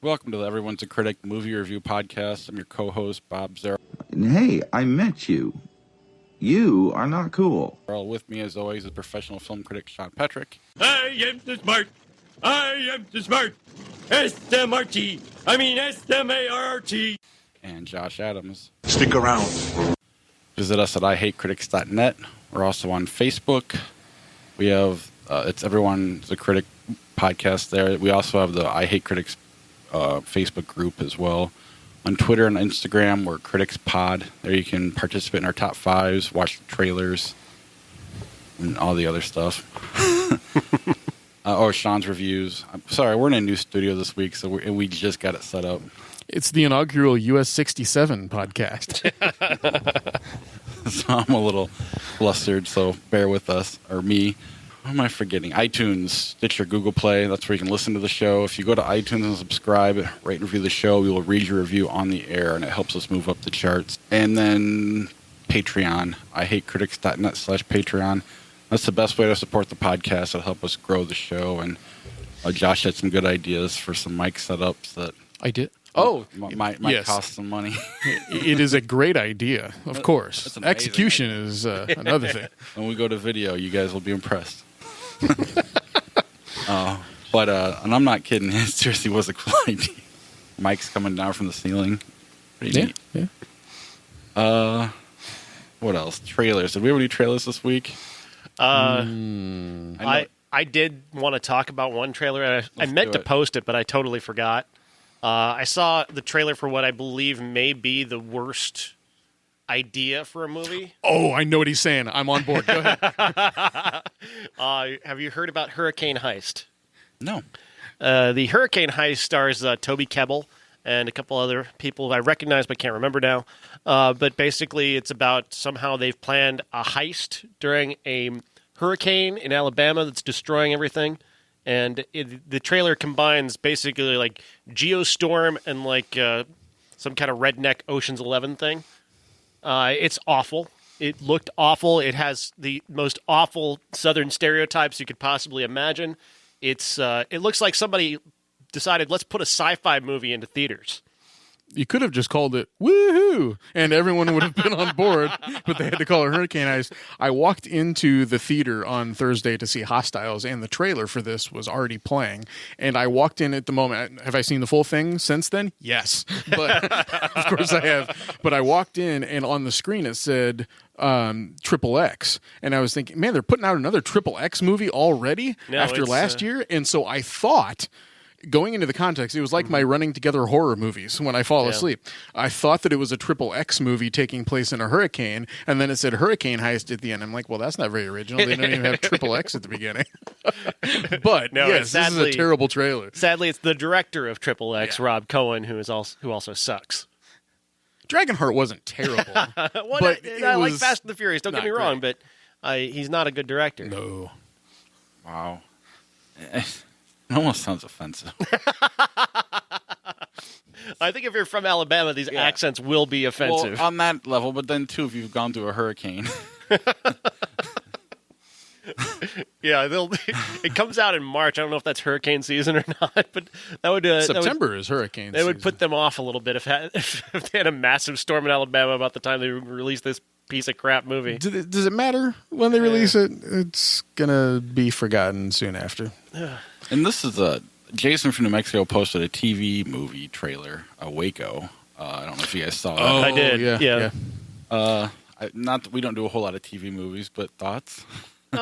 Welcome to the Everyone's a Critic movie review podcast. I'm your co-host, Bob Zero. Hey, I met you. You are not cool. With me, as always, is professional film critic Sean Petrick. I am the smart. S-M-R-T. I mean S-M-A-R-T. And Josh Adams. Stick around. Visit us at ihatecritics.net. We're also on Facebook. We have, it's Everyone's a Critic podcast there. We also have the I Hate Critics Facebook group as well. On Twitter and Instagram, we're Critics Pod. There you can participate in our top fives, watch the trailers, and all the other stuff. Sean's reviews. I'm sorry, we're in a new studio this week, so we just got it set up. It's the inaugural US 67 podcast. So I'm a little flustered, so bear with us, or me. What am I forgetting? iTunes, Stitcher, Google Play. That's where you can listen to the show. If you go to iTunes and subscribe, rate and review the show, we will read your review on the air, and it helps us move up the charts. And then Patreon, ihatecritics.net/Patreon. That's the best way to support the podcast. It'll help us grow the show. And Josh had some good ideas for some mic setups that I did. Might yes. cost some money. It is a great idea, of course. Execution is another thing. When we go to video, you guys will be impressed. And I'm not kidding. It seriously was a cool idea. Mike's coming down from the ceiling. Pretty neat. Yeah. What else? Trailers. Did we have any trailers this week? I did want to talk about one trailer. I meant to post it, but I totally forgot. I saw the trailer for what I believe may be the worst idea for a movie. Oh, I know what he's saying. I'm on board. Go ahead. Have you heard about Hurricane Heist? No. The Hurricane Heist stars Toby Kebbell and a couple other people I recognize but can't remember now. But basically, it's about somehow they've planned a heist during a hurricane in Alabama that's destroying everything. And the trailer combines basically like Geostorm and like some kind of redneck Ocean's 11 thing. It's awful. It looked awful. It has the most awful Southern stereotypes you could possibly imagine. It looks like somebody decided, let's put a sci-fi movie into theaters. You could have just called it Woohoo! And everyone would have been on board, but they had to call it Hurricane Heist. I walked into the theater on Thursday to see Hostiles, and the trailer for this was already playing. And I walked in at the moment. Have I seen the full thing since then? Yes. But of course I have. But I walked in, and on the screen it said XXX. And I was thinking, man, they're putting out another XXX movie already after last year? And so I thought, going into the context, it was like my running together horror movies when I fall asleep. I thought that it was a XXX movie taking place in a hurricane, and then it said Hurricane Heist at the end. I'm like, well, that's not very original. They don't even have XXX at the beginning. But no, yes, this is a terrible trailer. Sadly, it's the director of XXX, Rob Cohen, who also sucks. Dragonheart wasn't terrible. I like Fast and the Furious, don't get me wrong, but he's not a good director. No. Wow. It almost sounds offensive. I think if you're from Alabama, these accents will be offensive. Well, on that level, but then, too, if you've gone through a hurricane. It comes out in March. I don't know if that's hurricane season or not, but that would September is hurricane season. It would put them off a little bit if they had a massive storm in Alabama about the time they released this piece of crap movie. Does it matter when they release it? It's gonna be forgotten soon after. And this is Jason from New Mexico posted a TV movie trailer, Waco. I don't know if you guys saw that. I did. Yeah. Not that we don't do a whole lot of TV movies, but thoughts?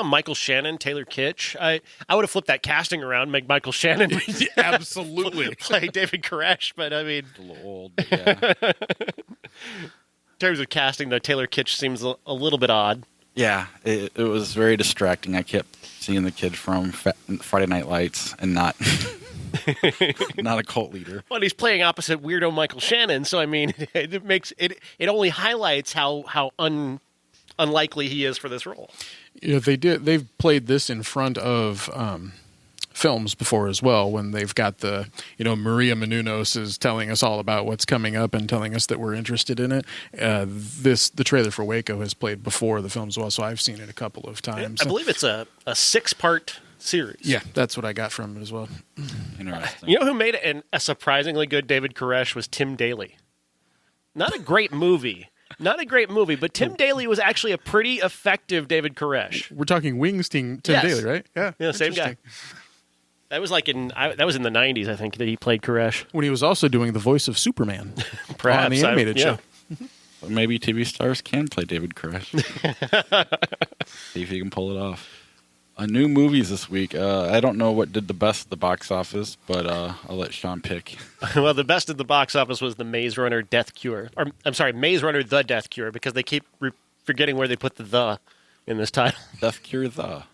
Michael Shannon, Taylor Kitsch. I would have flipped that casting around, make Michael Shannon absolutely play David Koresh, but I mean, a little old. But yeah. In terms of casting, though, Taylor Kitsch seems a little bit odd. Yeah, it was very distracting. I kept seeing the kid from Friday Night Lights and not a cult leader. Well, he's playing opposite weirdo Michael Shannon, so I mean, it makes it only highlights how unlikely he is for this role. Yeah, they've played this in front of films before as well, when they've got the, Maria Menounos is telling us all about what's coming up and telling us that we're interested in it. The trailer for Waco has played before the film as well, so I've seen it a couple of times. I believe it's a 6-part series. Yeah, that's what I got from it as well. Interesting. You know who made a surprisingly good David Koresh was Tim Daly. Not a great movie. Not a great movie, but Tim Daly was actually a pretty effective David Koresh. We're talking Wings Tim Yes. Daly, right? Yeah, same guy. That was like that was in the 90s, I think, that he played Koresh. When he was also doing the voice of Superman Perhaps. on the animated show. But maybe TV stars can play David Koresh. See if he can pull it off. New movies this week. I don't know what did the best at the box office, but I'll let Sean pick. Well, the best at the box office was the Maze Runner Death Cure. Or, I'm sorry, Maze Runner The Death Cure, because they keep forgetting where they put the in this title. Death Cure the.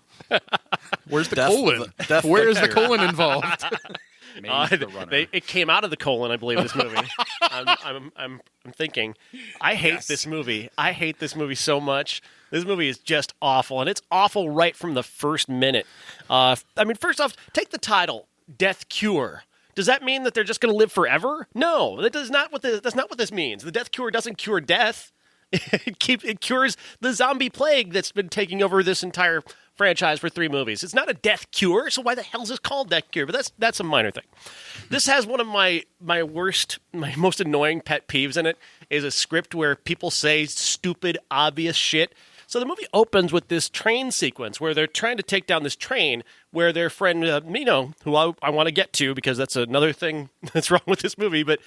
Where's the Death- colon? Death Where is the Cure. colon involved? Maze the Runner. It came out of the colon, I believe, this movie. I'm thinking. I hate this movie. I hate this movie so much. This movie is just awful, and it's awful right from the first minute. I mean, first off, take the title, Death Cure. Does that mean that they're just going to live forever? No, that's not what this means. The Death Cure doesn't cure death. It cures the zombie plague that's been taking over this entire franchise for 3 movies. It's not a death cure, so why the hell is this called Death Cure? But that's a minor thing. This has one of my most annoying pet peeves in it, is a script where people say stupid, obvious shit. So the movie opens with this train sequence where they're trying to take down this train where their friend Mino, who I want to get to because that's another thing that's wrong with this movie, but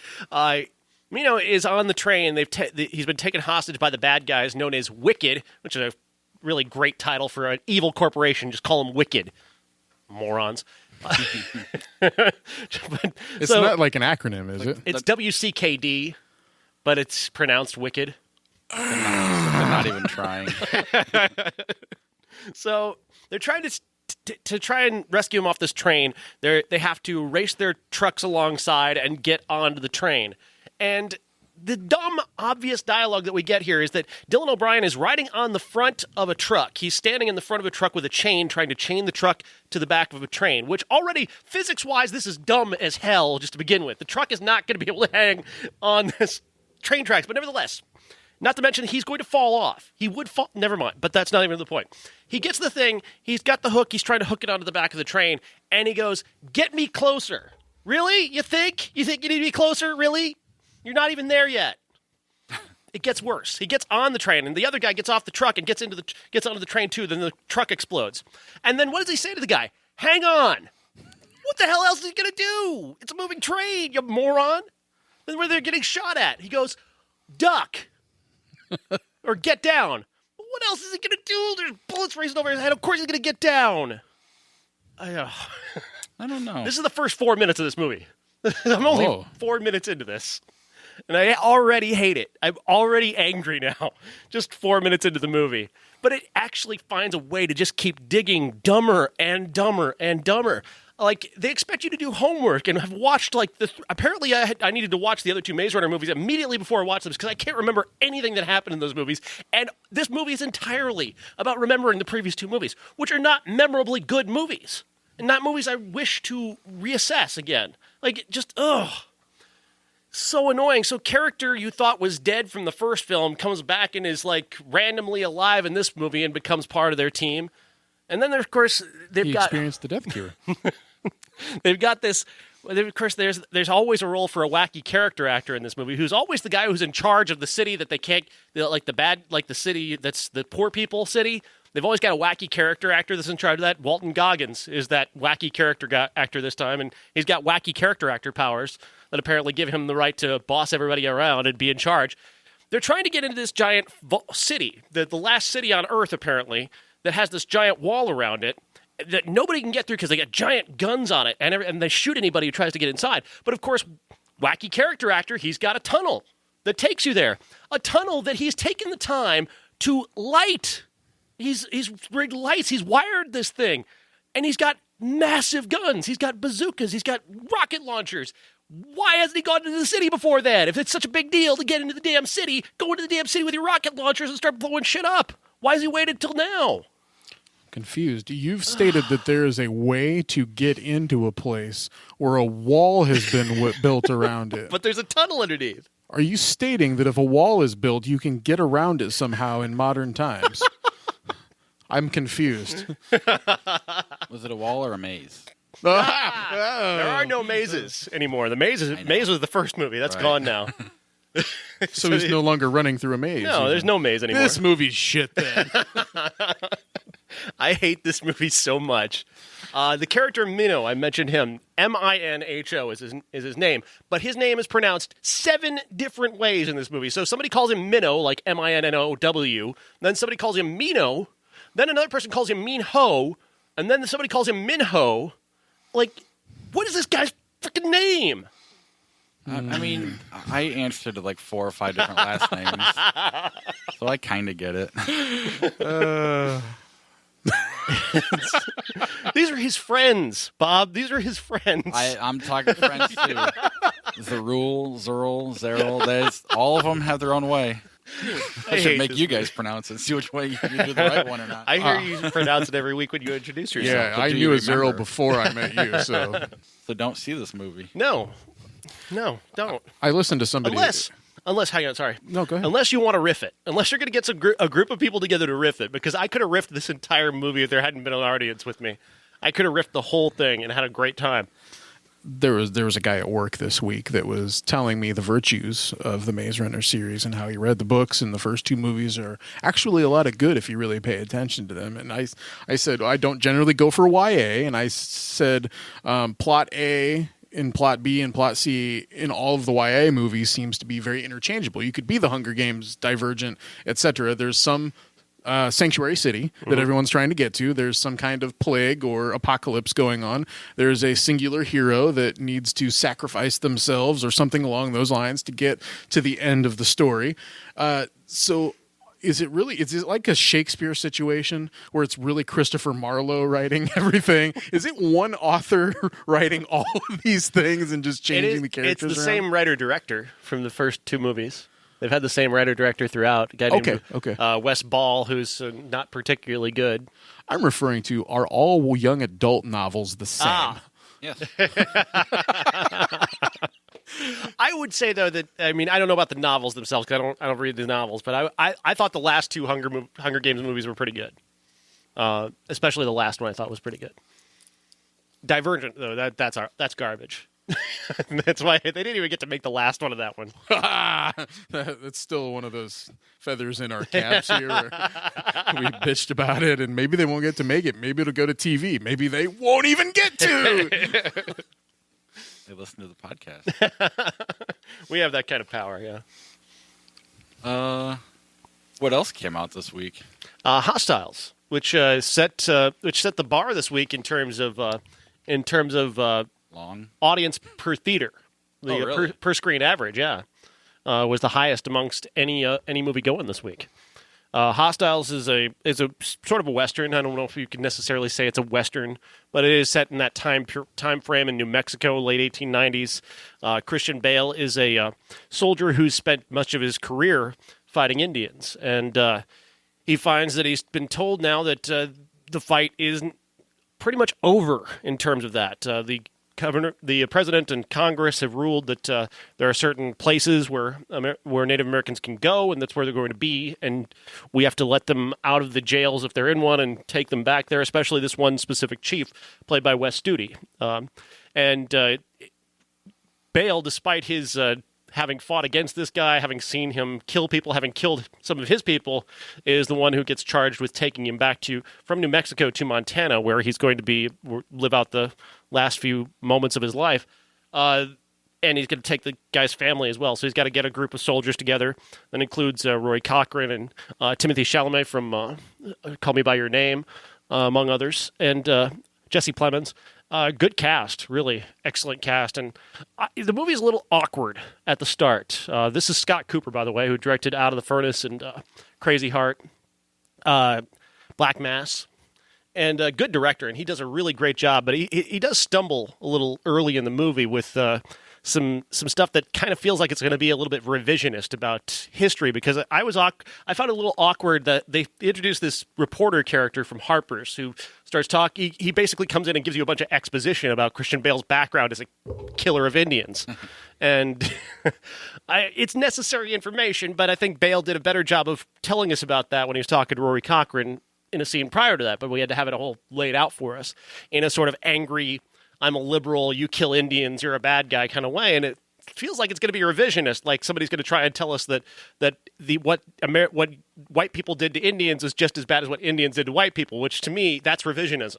Mino is on the train. He's been taken hostage by the bad guys known as Wicked, which is a really great title for an evil corporation. Just call them Wicked. Morons. It's not like an acronym, is it? It's WCKD, but it's pronounced Wicked. They're not even trying. So they're trying to try and rescue him off this train. They have to race their trucks alongside and get onto the train. And the dumb, obvious dialogue that we get here is that Dylan O'Brien is riding on the front of a truck. He's standing in the front of a truck with a chain, trying to chain the truck to the back of a train, which already, physics-wise, this is dumb as hell just to begin with. The truck is not going to be able to hang on this train tracks, but nevertheless, not to mention he's going to fall off. He would fall. Never mind, but that's not even the point. He gets the thing. He's got the hook. He's trying to hook it onto the back of the train, and he goes, "Get me closer." Really? You think? You think you need to be closer? Really? You're not even there yet. It gets worse. He gets on the train, and the other guy gets off the truck and gets onto the train too. Then the truck explodes. And then what does he say to the guy? Hang on. What the hell else is he going to do? It's a moving train, you moron. Then where they're getting shot at. He goes, duck. Or get down. What else is he going to do? There's bullets racing over his head. Of course he's going to get down. I don't know. This is the first 4 minutes of this movie. I'm only 4 minutes into this. And I already hate it. I'm already angry now. Just 4 minutes into the movie. But it actually finds a way to just keep digging dumber and dumber and dumber. Like, they expect you to do homework and have watched, like, apparently I needed to watch the other 2 Maze Runner movies immediately before I watched them because I can't remember anything that happened in those movies. And this movie is entirely about remembering the previous 2 movies, which are not memorably good movies. And not movies I wish to reassess again. Like, just, so annoying. So character you thought was dead from the first film comes back and is, like, randomly alive in this movie and becomes part of their team. And then, of course, they've He got... experienced the death cure. They've got this. Of course, there's always a role for a wacky character actor in this movie, who's always the guy who's in charge of the city that they can't, like the city that's the poor people city. They've always got a wacky character actor that's in charge of that. Walton Goggins is that wacky character actor this time, and he's got wacky character actor powers that apparently give him the right to boss everybody around and be in charge. They're trying to get into this giant city, the last city on Earth apparently, that has this giant wall around it that nobody can get through because they got giant guns on it, and they shoot anybody who tries to get inside. But of course, wacky character actor, he's got a tunnel that takes you there. A tunnel that he's taken the time to light. He's rigged lights. He's wired this thing. And he's got massive guns. He's got bazookas. He's got rocket launchers. Why hasn't he gone into the city before then? If it's such a big deal to get into the damn city, go into the damn city with your rocket launchers and start blowing shit up. Why has he waited till now? Confused. You've stated that there is a way to get into a place where a wall has been built around it. But there's a tunnel underneath. Are you stating that if a wall is built, you can get around it somehow in modern times? I'm confused. Was it a wall or a maze? There are no mazes anymore. The maze was the first movie. That's Right. gone now. So he's no longer running through a maze. No, there's no maze anymore. This movie's shit then. I hate this movie so much. The character Minnow, I mentioned him. Minho is his name, but his name is pronounced 7 different ways in this movie. So somebody calls him Minnow, like Minnow. Then somebody calls him Mino. Then another person calls him Minho, and then somebody calls him Minho. Like, what is this guy's freaking name? I mean, I answered to like 4 or 5 different last names, so I kind of get it. These are his friends, Bob. These are his friends. I'm talking friends too. Zerul, Zerl. All of them have their own way. I should hate make this you guys pronounce it. See which way you do the right one or not. I hear you pronounce it every week when you introduce yourself. Yeah, But I do knew you a Zerl remember? before I met you, so So don't see this movie. No, don't. I listened to somebody. Unless, hang on, sorry. No, go ahead. Unless you want to riff it. Unless you're going to get a group of people together to riff it, because I could have riffed this entire movie if there hadn't been an audience with me. I could have riffed the whole thing and had a great time. There was a guy at work this week that was telling me the virtues of the Maze Runner series and how he read the books, and the first 2 movies are actually a lot of good if you really pay attention to them. And I said, I don't generally go for YA, and I said plot A and plot B and plot C in all of the YA movies seems to be very interchangeable. You could be the Hunger Games, Divergent, etc. There's some sanctuary city that everyone's trying to get to. There's some kind of plague or apocalypse going on. There's a singular hero that needs to sacrifice themselves or something along those lines to get to the end of the story. So is it like a Shakespeare situation where it's really Christopher Marlowe writing everything? Is it one author writing all of these things and just changing the characters It's the around? same writer-director from the first 2 movies. They've had the same writer-director throughout. A guy named Wes Ball, who's not particularly good. I'm referring to, are all young adult novels the same? Yes. I would say, though, that, I mean, I don't know about the novels themselves, because I don't read the novels, but I thought the last 2 Hunger Games movies were pretty good. Especially the last one I thought was pretty good. Divergent, though, that's garbage. That's why they didn't even get to make the last one of that one. That's still one of those feathers in our caps here. Where we bitched about it, and maybe they won't get to make it. Maybe it'll go to TV. Maybe they won't even get to. They listen to the podcast. We have that kind of power, yeah. What else came out this week? Hostiles, which set the bar this week in terms of Long. audience per theater. The really? per screen average, was the highest amongst any movie going this week. Hostiles is a sort of a Western. I don't know if you can necessarily say it's a Western, but it is set in that time frame in New Mexico, late 1890s. Christian Bale is a soldier who's spent much of his career fighting Indians, and he finds that he's been told now that the fight is pretty much over in terms of that. The president and Congress have ruled that there are certain places where Native Americans can go, and that's where they're going to be, and we have to let them out of the jails if they're in one and take them back there, especially this one specific chief, played by Wes Studi. Bale, despite his having fought against this guy, having seen him kill people, having killed some of his people, is the one who gets charged with taking him back from New Mexico to Montana, where he's going to live out the last few moments of his life. And he's going to take the guy's family as well. So he's got to get a group of soldiers together. That includes Roy Cochran and Timothy Chalamet from Call Me By Your Name, among others, and Jesse Plemons. Good cast, really excellent cast. And the movie's a little awkward at the start. This is Scott Cooper, by the way, who directed Out of the Furnace and Crazy Heart, Black Mass. And a good director, and he does a really great job. But he does stumble a little early in the movie with some stuff that kind of feels like it's going to be a little bit revisionist about history, because I found it a little awkward that they introduced this reporter character from Harper's who starts talking. He basically comes in and gives you a bunch of exposition about Christian Bale's background as a killer of Indians. And it's necessary information, but I think Bale did a better job of telling us about that when he was talking to Rory Cochran in a scene prior to that, but we had to have it all laid out for us in a sort of angry, I'm a liberal, you kill Indians, you're a bad guy kind of way. And it feels like it's going to be revisionist, like somebody's going to try and tell us that what white people did to Indians is just as bad as what Indians did to white people, which to me, that's revisionism.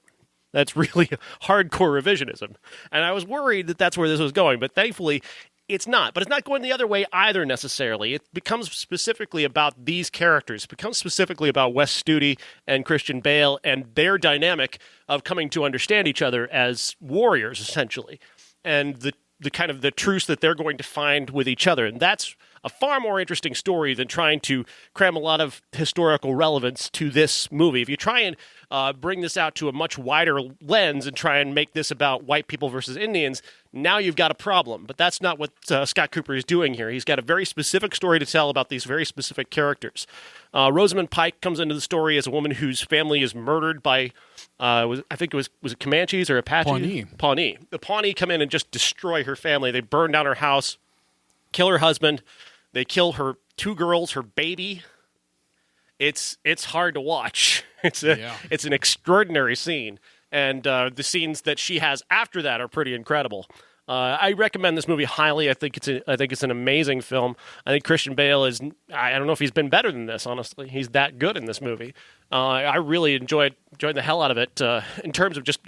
That's really hardcore revisionism. And I was worried that that's where this was going, but thankfully it's not. But it's not going the other way either necessarily. It becomes specifically about these characters. It becomes specifically about Wes Studi and Christian Bale and their dynamic of coming to understand each other as warriors, essentially. And the kind of the truce that they're going to find with each other. And that's a far more interesting story than trying to cram a lot of historical relevance to this movie. If you try and bring this out to a much wider lens and try and make this about white people versus Indians, now you've got a problem. But that's not what Scott Cooper is doing here. He's got a very specific story to tell about these very specific characters. Rosamund Pike comes into the story as a woman whose family is murdered by, I think was it Comanches or Apache? Pawnee. The Pawnee come in and just destroy her family. They burn down her house, kill her husband. They kill her 2 girls, her baby. It's hard to watch. It's an extraordinary scene, and the scenes that she has after that are pretty incredible. I recommend this movie highly. I think it's an amazing film. I think Christian Bale is. I don't know if he's been better than this. Honestly, he's that good in this movie. I really enjoyed the hell out of it in terms of just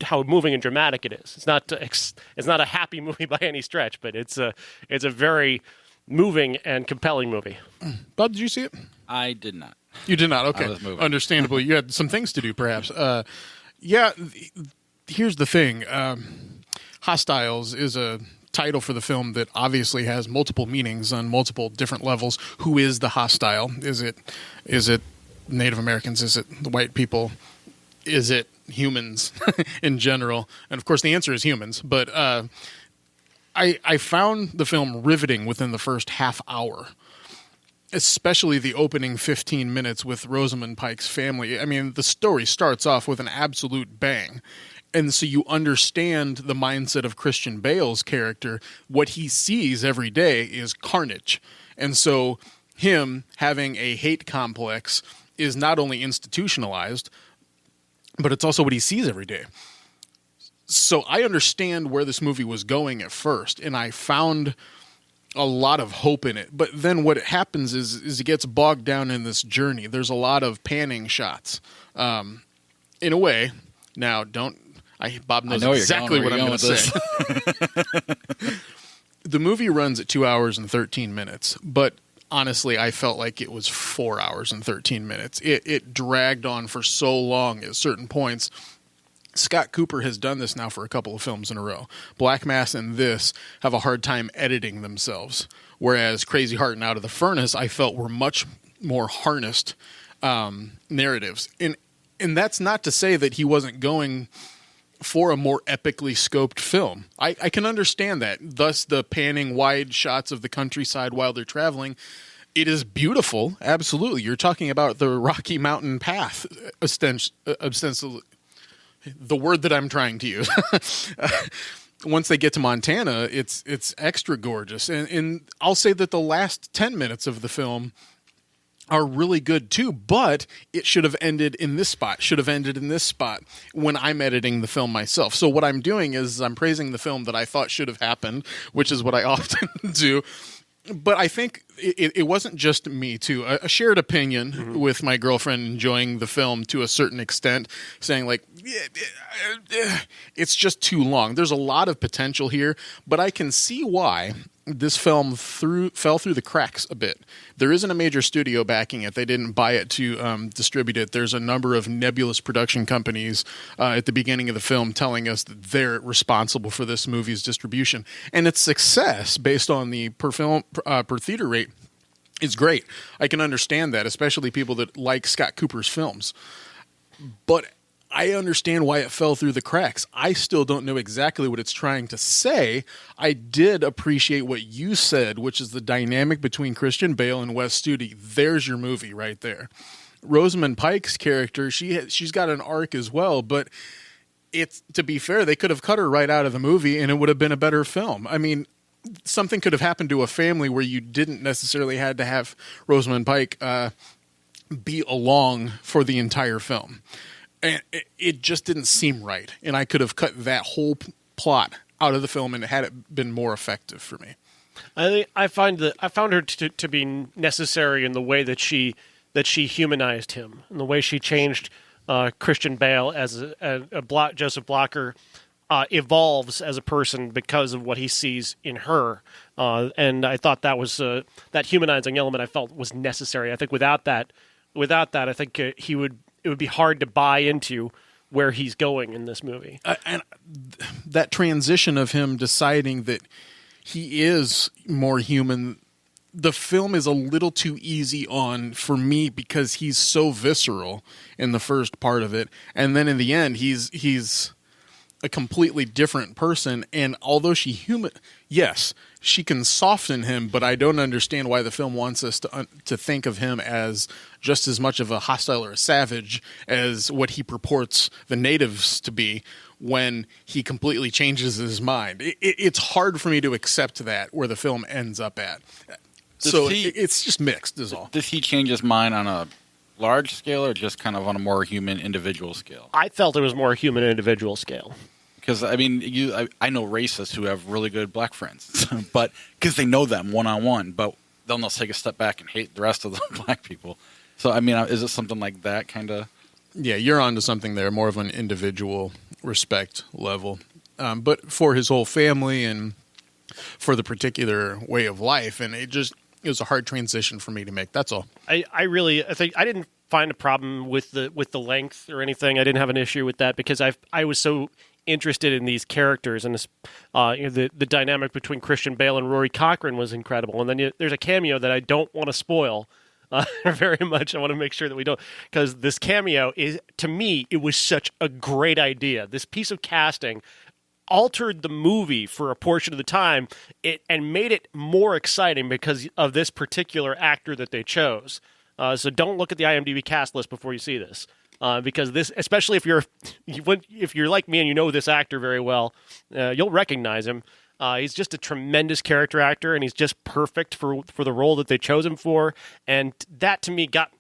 how moving and dramatic it is. It's not a happy movie by any stretch, but it's a very moving and compelling movie. Bob, did you see it? I did not. You did not. Okay, I was moving. Understandable. You had some things to do, perhaps. Yeah. Here's the thing. Hostiles is a title for the film that obviously has multiple meanings on multiple different levels. Who is the hostile? Is it Native Americans? Is it the white people? Is it humans in general? And of course, the answer is humans. But I found the film riveting within the first half hour, especially the opening 15 minutes with Rosamund Pike's family. I mean, the story starts off with an absolute bang. And so you understand the mindset of Christian Bale's character. What he sees every day is carnage. And so him having a hate complex is not only institutionalized, but it's also what he sees every day. So I understand where this movie was going at first, and I found a lot of hope in it. But then what happens is it gets bogged down in this journey. There's a lot of panning shots. In a way, now Bob knows exactly what I'm going to say. The movie runs at 2 hours and 13 minutes, but honestly, I felt like it was 4 hours and 13 minutes. It dragged on for so long at certain points. Scott Cooper has done this now for a couple of films in a row. Black Mass and this have a hard time editing themselves, whereas Crazy Heart and Out of the Furnace I felt were much more harnessed narratives. And that's not to say that he wasn't going for a more epically scoped film. I can understand that. Thus, the panning wide shots of the countryside while they're traveling. It is beautiful, absolutely. You're talking about the Rocky Mountain Path, ostensibly. The word that I'm trying to use. Once they get to Montana, it's extra gorgeous. And I'll say that the last 10 minutes of the film are really good too, but it should have ended in this spot, when I'm editing the film myself. So what I'm doing is I'm praising the film that I thought should have happened, which is what I often do. But I think it wasn't just me, too. A shared opinion with my girlfriend enjoying the film to a certain extent, saying, like, it's just too long. There's a lot of potential here, but I can see why this film fell through the cracks a bit. There isn't a major studio backing it. They didn't buy it to distribute it. There's a number of nebulous production companies at the beginning of the film telling us that they're responsible for this movie's distribution. And its success, based on the per theater rate, is great. I can understand that, especially people that like Scott Cooper's films. But I understand why it fell through the cracks. I still don't know exactly what it's trying to say. I did appreciate what you said, which is the dynamic between Christian Bale and Wes Studi. There's your movie right there. Rosamund Pike's character, she's got an arc as well, but to be fair, they could have cut her right out of the movie and it would have been a better film. I mean, something could have happened to a family where you didn't necessarily had to have Rosamund Pike be along for the entire film. And it just didn't seem right. And I could have cut that whole plot out of the film and had it been more effective for me. I found her to be necessary in the way that she humanized him, and the way she changed Christian Bale as Joseph Blocker evolves as a person because of what he sees in her. And I thought that was that humanizing element I felt was necessary. I think without that, I think it would be hard to buy into where he's going in this movie. And that transition of him deciding that he is more human, the film is a little too easy on for me because he's so visceral in the first part of it, and then in the end he's a completely different person. And although yes, she can soften him, but I don't understand why the film wants us to think of him as just as much of a hostile or a savage as what he purports the natives to be when he completely changes his mind. It's hard for me to accept that where the film ends up at. It's just mixed is all. Does he change his mind on a large scale or just kind of on a more human individual scale? I felt it was more human individual scale. Because, I mean, I know racists who have really good black friends, but because they know them one-on-one, but they'll not take a step back and hate the rest of the black people. So, I mean, is it something like that kind of? Yeah, you're onto something there, more of an individual respect level. But for his whole family and for the particular way of life, and it was a hard transition for me to make. That's all. I think I didn't find a problem with the length or anything. I didn't have an issue with that because I was so interested in these characters, and this, the dynamic between Christian Bale and Rory Cochrane was incredible. And then there's a cameo that I don't want to spoil very much. I want to make sure that we don't, because this cameo is, to me, it was such a great idea. This piece of casting altered the movie for a portion of the time and made it more exciting because of this particular actor that they chose. So don't look at the IMDb cast list before you see this. Because this, especially if you're like me and you know this actor very well, you'll recognize him. He's just a tremendous character actor, and he's just perfect for the role that they chose him for. And that, to me, got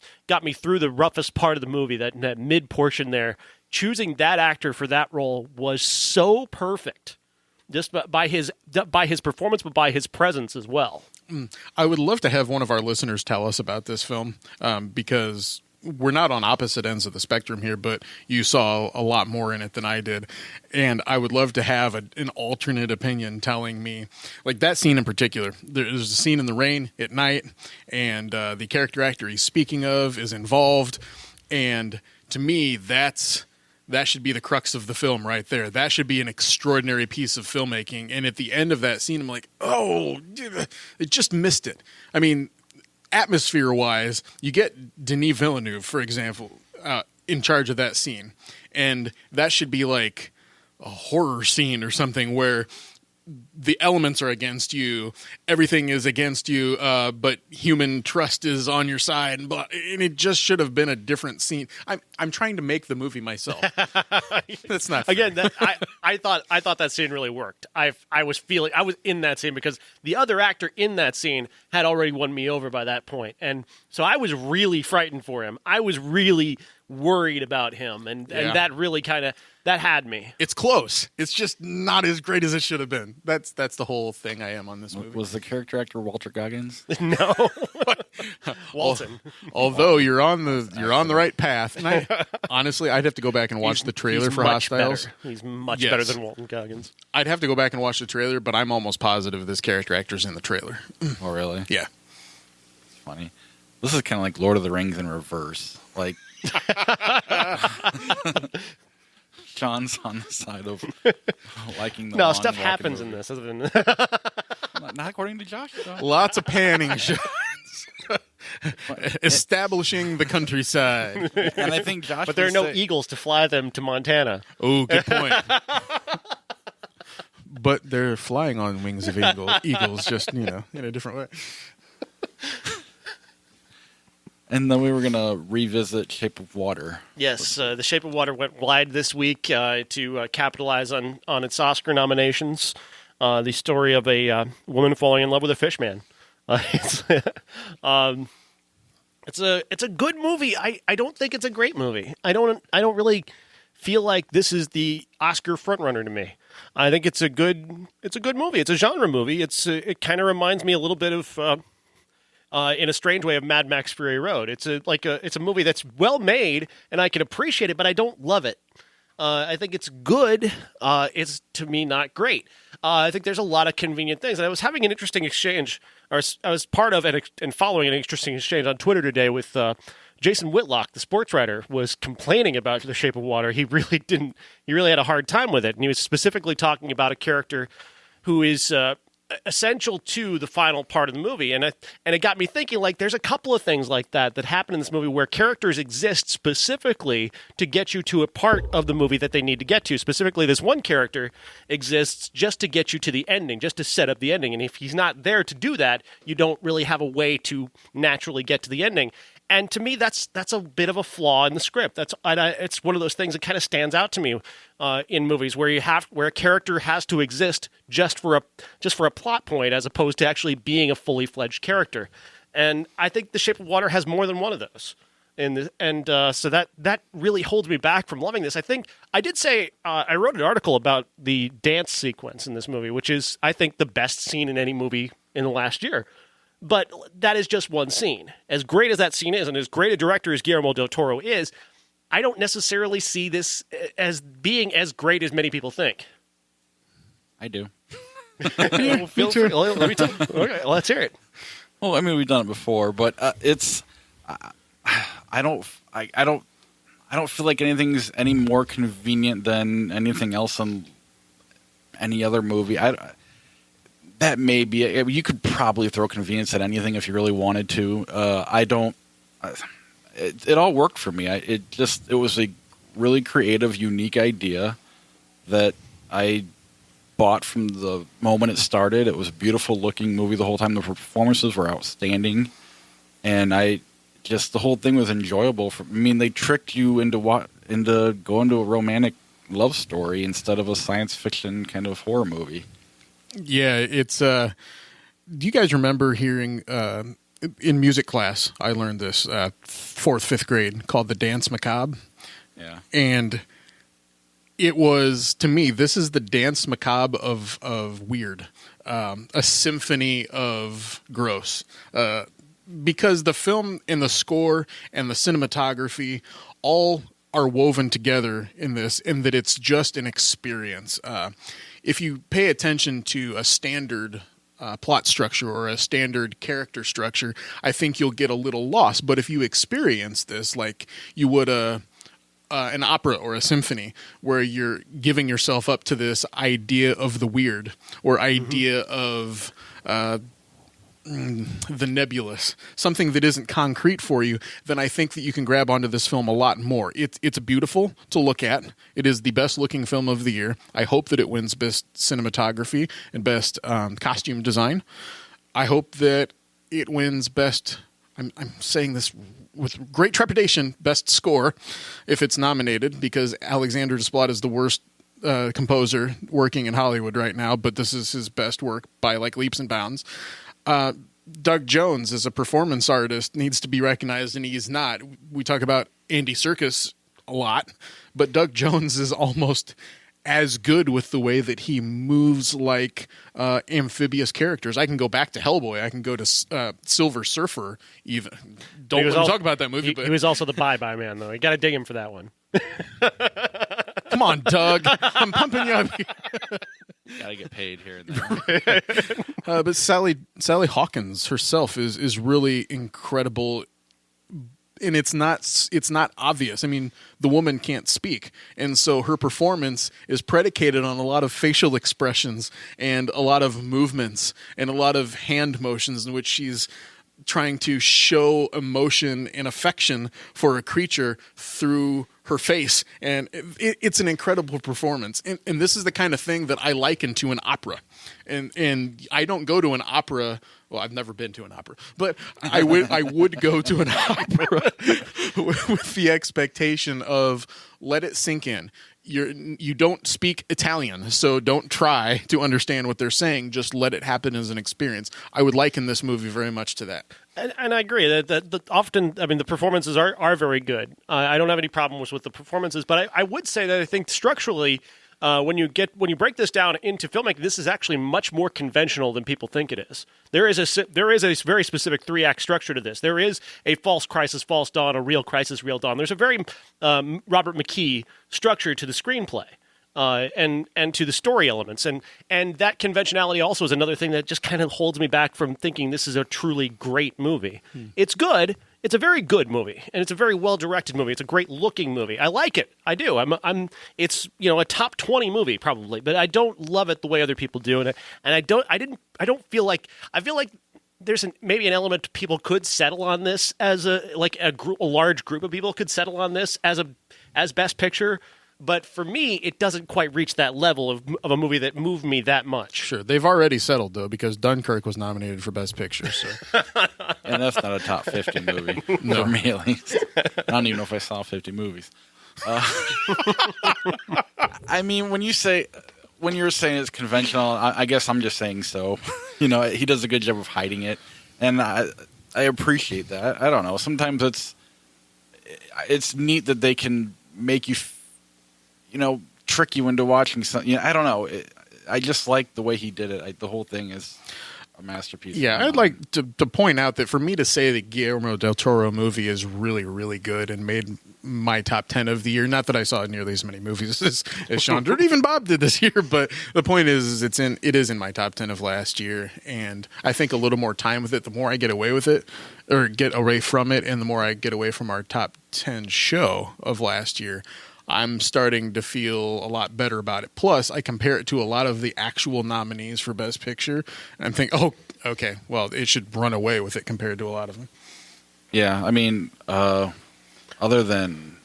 me through the roughest part of the movie, that mid portion there. Choosing that actor for that role was so perfect, just by his performance, but by his presence as well. I would love to have one of our listeners tell us about this film, because we're not on opposite ends of the spectrum here, but you saw a lot more in it than I did. And I would love to have an alternate opinion telling me, like that scene in particular. There's a scene in the rain at night, and the character actor he's speaking of is involved. And to me, that should be the crux of the film right there. That should be an extraordinary piece of filmmaking. And at the end of that scene, I'm like, oh, it just missed it. I mean, atmosphere-wise, you get Denis Villeneuve, for example, in charge of that scene. And that should be like a horror scene or something where the elements are against you, everything is against you, but human trust is on your side, and it just should have been a different scene. I'm trying to make the movie myself. That's not fair. Again. I thought that scene really worked. I was in that scene because the other actor in that scene had already won me over by that point, and so I was really frightened for him. I was really worried about him, and that really kind of that had me. It's close. It's just not as great as it should have been. That's the whole thing I am on this movie. Was the character actor Walter Goggins? No, Walton. Although you're on the right path, and honestly, I'd have to go back and watch the trailer for Hostiles. Better. He's much better than Walton Goggins. I'd have to go back and watch the trailer, but I'm almost positive this character actor's in the trailer. Oh, really? Yeah. It's funny. This is kind of like Lord of the Rings in reverse. Like, Sean's on the side of liking the lawn, stuff happens in this. Other than not according to Josh. Lots of panning shots. Establishing the countryside. And I think Josh. But there are no eagles to fly them to Montana. Oh, good point. But they're flying on wings of eagles, just in a different way. And then we were going to revisit Shape of Water. Yes, The Shape of Water went wide this week to capitalize on its Oscar nominations. The story of a woman falling in love with a fish man. It's a good movie. I don't think it's a great movie. I don't really feel like this is the Oscar frontrunner to me. I think it's a good movie. It's a genre movie. It kind of reminds me a little bit of in a strange way of Mad Max Fury Road. It's a movie that's well made and I can appreciate it, but I don't love it. I think it's good. It's, to me, not great. I think there's a lot of convenient things. And I was having an interesting exchange, or I was part of and following an interesting exchange on Twitter today with Jason Whitlock, the sports writer, was complaining about The Shape of Water. He really had a hard time with it. And he was specifically talking about a character who is essential to the final part of the movie, and it got me thinking. Like, there's a couple of things like that happen in this movie where characters exist specifically to get you to a part of the movie that they need to get to. Specifically, this one character exists just to get you to the ending, just to set up the ending. And if he's not there to do that, you don't really have a way to naturally get to the ending. And to me, that's a bit of a flaw in the script. It's one of those things that kind of stands out to me in movies where a character has to exist just for a plot point, as opposed to actually being a fully fledged character. And I think The Shape of Water has more than one of those. So that really holds me back from loving this. I think I did say I wrote an article about the dance sequence in this movie, which is, I think, the best scene in any movie in the last year. But that is just one scene. As great as that scene is, and as great a director as Guillermo del Toro is, I don't necessarily see this as being as great as many people think. I do. Well, feel free. Let me tell. Okay, let's hear it. Well, I mean, we've done it before, but it's. I don't feel like anything's any more convenient than anything else on any other movie. That may be it. You could probably throw convenience at anything if you really wanted to. I don't. It all worked for me. It was a really creative, unique idea that I bought from the moment it started. It was a beautiful looking movie the whole time. The performances were outstanding, and the whole thing was enjoyable. They tricked you into going to a romantic love story instead of a science fiction kind of horror movie. Yeah, it's. Do you guys remember hearing in music class? I learned this 4th, 5th grade, called the Dance Macabre. Yeah, and it was, to me, this is the Dance Macabre of weird, a symphony of gross. Because the film and the score and the cinematography all are woven together in this, and that it's just an experience. If you pay attention to a standard plot structure or a standard character structure, I think you'll get a little lost. But if you experience this like you would an opera or a symphony, where you're giving yourself up to this idea of the weird or idea of the nebulous, something that isn't concrete for you, then I think that you can grab onto this film a lot more. It's beautiful to look at. It is the best looking film of the year. I hope that it wins best cinematography and best costume design. I hope that it wins best, I'm saying this with great trepidation, best score if it's nominated, because Alexander Desplat is the worst composer working in Hollywood right now, but this is his best work by like leaps and bounds. Doug Jones as a performance artist needs to be recognized, and he's not. We talk about Andy Serkis a lot, but Doug Jones is almost as good with the way that he moves like amphibious characters. I can go back to Hellboy. I can go to Silver Surfer even. Don't talk about that movie. But he was also the Bye-Bye Man, though. You got to dig him for that one. Come on, Doug. I'm pumping you up. Gotta get paid here and there. But Sally Hawkins herself is really incredible, and it's not obvious. I mean, the woman can't speak, and so her performance is predicated on a lot of facial expressions and a lot of movements and a lot of hand motions in which she's trying to show emotion and affection for a creature through her face, and it's an incredible performance. And this is the kind of thing that I liken to an opera. And I don't go to an opera. Well, I've never been to an opera, but I would go to an opera with the expectation of let it sink in. you don't speak Italian, so don't try to understand what they're saying. Just let it happen as an experience. I would liken this movie very much to that. And I agree that often, I mean, the performances are very good. I don't have any problems with the performances, but I would say that I think structurally, when you break this down into filmmaking, this is actually much more conventional than people think it is. There is a very specific 3-act structure to this. There is a false crisis, false dawn, a real crisis, real dawn. There's a very Robert McKee structure to the screenplay. And to the story elements. And that conventionality also is another thing that just kind of holds me back from thinking this is a truly great movie. It's good. It's a very good movie, and it's a very well-directed movie. It's a great-looking movie. I like it. I do. It's a top 20 movie probably, but I don't love it the way other people do it. And I don't feel like there's maybe an element people could settle on this as a large group of people could settle on this as Best Picture. But for me, it doesn't quite reach that level of a movie that moved me that much. Sure. They've already settled, though, because Dunkirk was nominated for Best Picture. So. And that's not a top 50 movie, for me at least. I don't even know if I saw 50 movies. I mean, when you're saying it's conventional, I guess I'm just saying so. He does a good job of hiding it, and I appreciate that. I don't know. Sometimes it's neat that they can make you trick you into watching something. I don't know. I just like the way he did it. The whole thing is a masterpiece. Yeah, I'd like to point out that for me to say that Guillermo del Toro movie is really, really good and made my top 10 of the year. Not that I saw nearly as many movies as Sean did, even Bob did this year, but the point is it is in my top 10 of last year, and I think a little more time with it, the more I get away with it, or get away from it, and the more I get away from our top 10 show of last year, I'm starting to feel a lot better about it. Plus, I compare it to a lot of the actual nominees for Best Picture, and I'm thinking, oh, okay, well, it should run away with it compared to a lot of them. Yeah, I mean, other than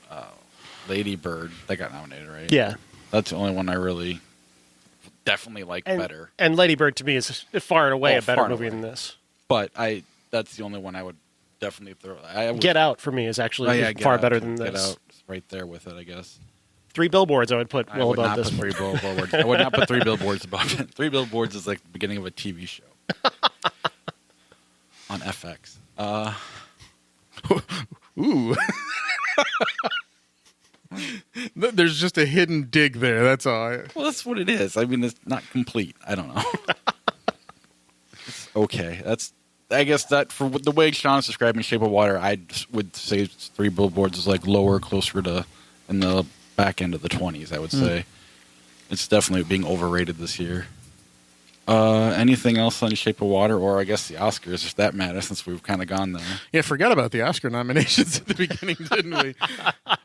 Lady Bird, that got nominated, right? Yeah. That's the only one I really definitely like better. And Lady Bird, to me, is far and away a better movie than this. But that's the only one I would definitely throw. Get Out, for me, is actually far better than this. Get Out. Right there with it, I guess. 3 Billboards I would put well above this. 3 Billboards. I would not put 3 Billboards above it. 3 Billboards is like the beginning of a TV show on FX. Ooh. There's just a hidden dig there. That's all. Well, that's what it is. I mean, it's not complete. I don't know. It's okay. I guess that for the way Sean's describing Shape of Water, I would say 3 Billboards is like lower, closer to in the back end of the 20s, I would say. It's definitely being overrated this year. Anything else on Shape of Water, or I guess the Oscars, if that matters, since we've kind of gone there. Yeah, forgot about the Oscar nominations at the beginning, didn't we?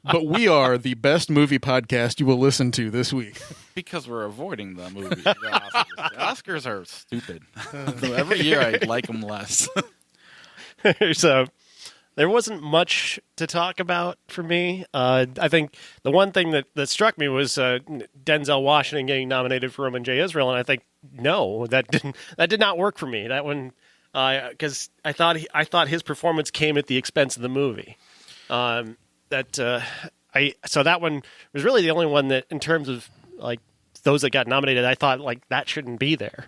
But we are the best movie podcast you will listen to this week. Because we're avoiding the movie. The Oscars. The Oscars are stupid. So every year I like them less. So there wasn't much to talk about for me. I think the one thing that struck me was Denzel Washington getting nominated for Roman J. Israel, and I think no, that did not work for me. That one, because I thought his performance came at the expense of the movie. So that one was really the only one that, in terms of like those that got nominated, I thought like that shouldn't be there.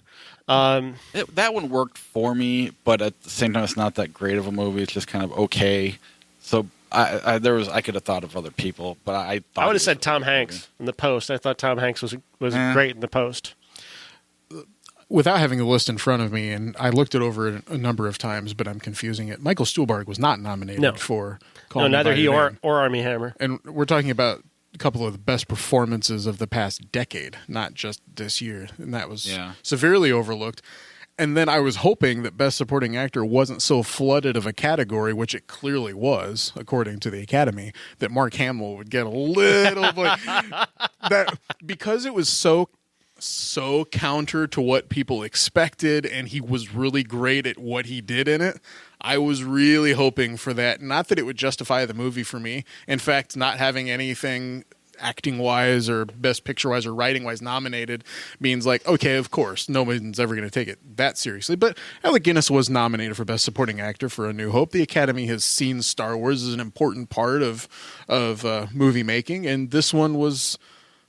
That one worked for me, but at the same time, it's not that great of a movie. It's just kind of okay. So I could have thought of other people, but I thought I would have said Tom Hanks in The Post. I thought Tom Hanks was great in The Post. Without having the list in front of me, and I looked it over a number of times, but I'm confusing it. Michael Stuhlbarg was not nominated for Call Me neither by he Your Name. or Armie Hammer. And we're talking about a couple of the best performances of the past decade, not just this year. And that was severely overlooked. And then I was hoping that Best Supporting Actor wasn't so flooded of a category, which it clearly was, according to the Academy, that Mark Hamill would get a little bit. That because it was so counter to what people expected, and he was really great at what he did in it. I was really hoping for that. Not that it would justify the movie for me. In fact, not having anything acting-wise or Best Picture-wise or writing-wise nominated means like, okay, of course, no one's ever going to take it that seriously. But Alec Guinness was nominated for Best Supporting Actor for A New Hope. The Academy has seen Star Wars as an important part of movie making, and this one was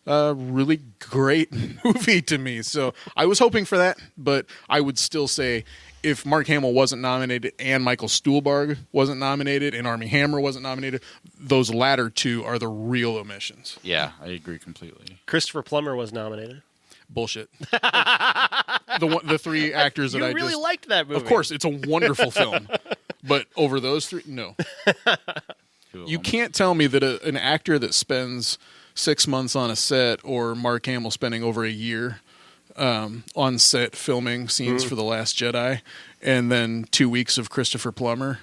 really great movie to me. So I was hoping for that, but I would still say if Mark Hamill wasn't nominated and Michael Stuhlbarg wasn't nominated and Armie Hammer wasn't nominated, those latter two are the real omissions. Yeah, I agree completely. Christopher Plummer was nominated. Bullshit. The three actors that You I really just... liked that movie. Of course, it's a wonderful film. But over those three, no. You can't tell me that an actor that spends 6 months on a set, or Mark Hamill spending over a year on set filming scenes for The Last Jedi, and then 2 weeks of Christopher Plummer,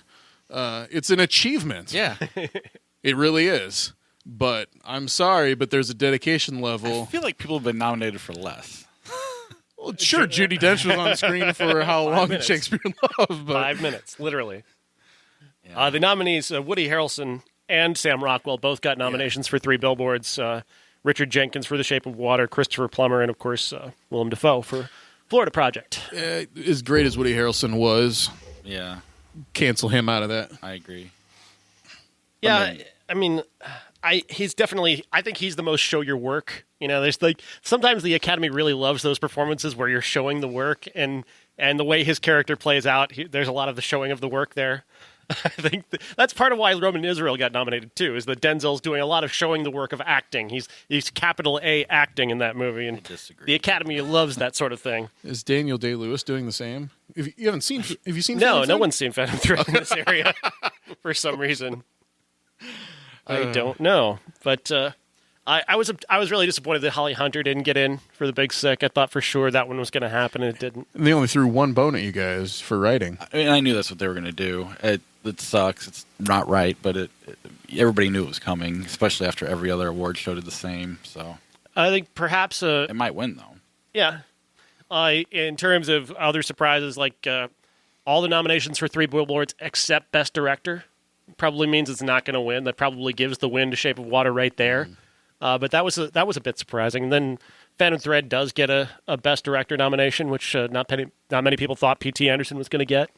it's an achievement. Yeah. It really is. But I'm sorry, but there's a dedication level. I feel like people have been nominated for less. Well, sure, Judi Dench was on screen for how long in Shakespeare in Love. But 5 minutes, literally. Yeah. The nominees, Woody Harrelson and Sam Rockwell, both got nominations for 3 Billboards. Richard Jenkins for The Shape of Water, Christopher Plummer, and, of course, Willem Dafoe for Florida Project. As great as Woody Harrelson was, Yeah, cancel him out of that. I agree. Yeah, he's definitely. I think he's the most show your work. You know, there's like sometimes the Academy really loves those performances where you're showing the work, and the way his character plays out, there's a lot of the showing of the work there. I think that's part of why Roman Israel got nominated too. Is that Denzel's doing a lot of showing the work of acting. He's capital A acting in that movie, and the Academy loves that sort of thing. Is Daniel Day-Lewis doing the same? Have you seen? Have you seen? No, Phantom no Thread? one's seen Phantom Thread in this area for some reason. I don't know, but I was really disappointed that Holly Hunter didn't get in for The Big Sick. I thought for sure that one was going to happen, and it didn't. And they only threw one bone at you guys for writing. I mean, I knew that's what they were going to do. It sucks. It's not right, but everybody knew it was coming, especially after every other award show did the same. So I think perhaps it might win though. Yeah. In terms of other surprises, like all the nominations for 3 Billboards except Best Director probably means it's not going to win. That probably gives the win to Shape of Water right there. But that was a bit surprising. And then Phantom Thread does get a Best Director nomination, which not many people thought P.T. Anderson was going to get.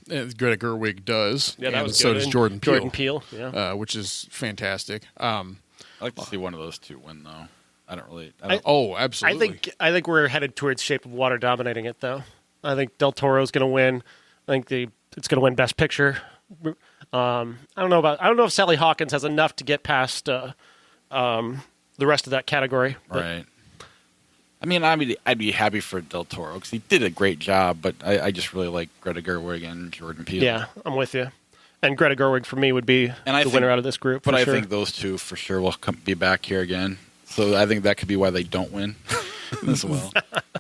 And Greta Gerwig does. Yeah, that and was so good. does And Jordan Peele. Jordan Peele, yeah. Which is fantastic. I'd like to see one of those two win though. Absolutely. I think we're headed towards Shape of Water dominating it, though. I think Del Toro's going to win. I think it's going to win Best Picture. I don't know if Sally Hawkins has enough to get past the rest of that category. Right. I mean, I'd be happy for Del Toro because he did a great job, but I just really like Greta Gerwig and Jordan Peele. Yeah, I'm with you. And Greta Gerwig for me would be the winner out of this group. But I think those two for sure will be back here again. So I think that could be why they don't win as well.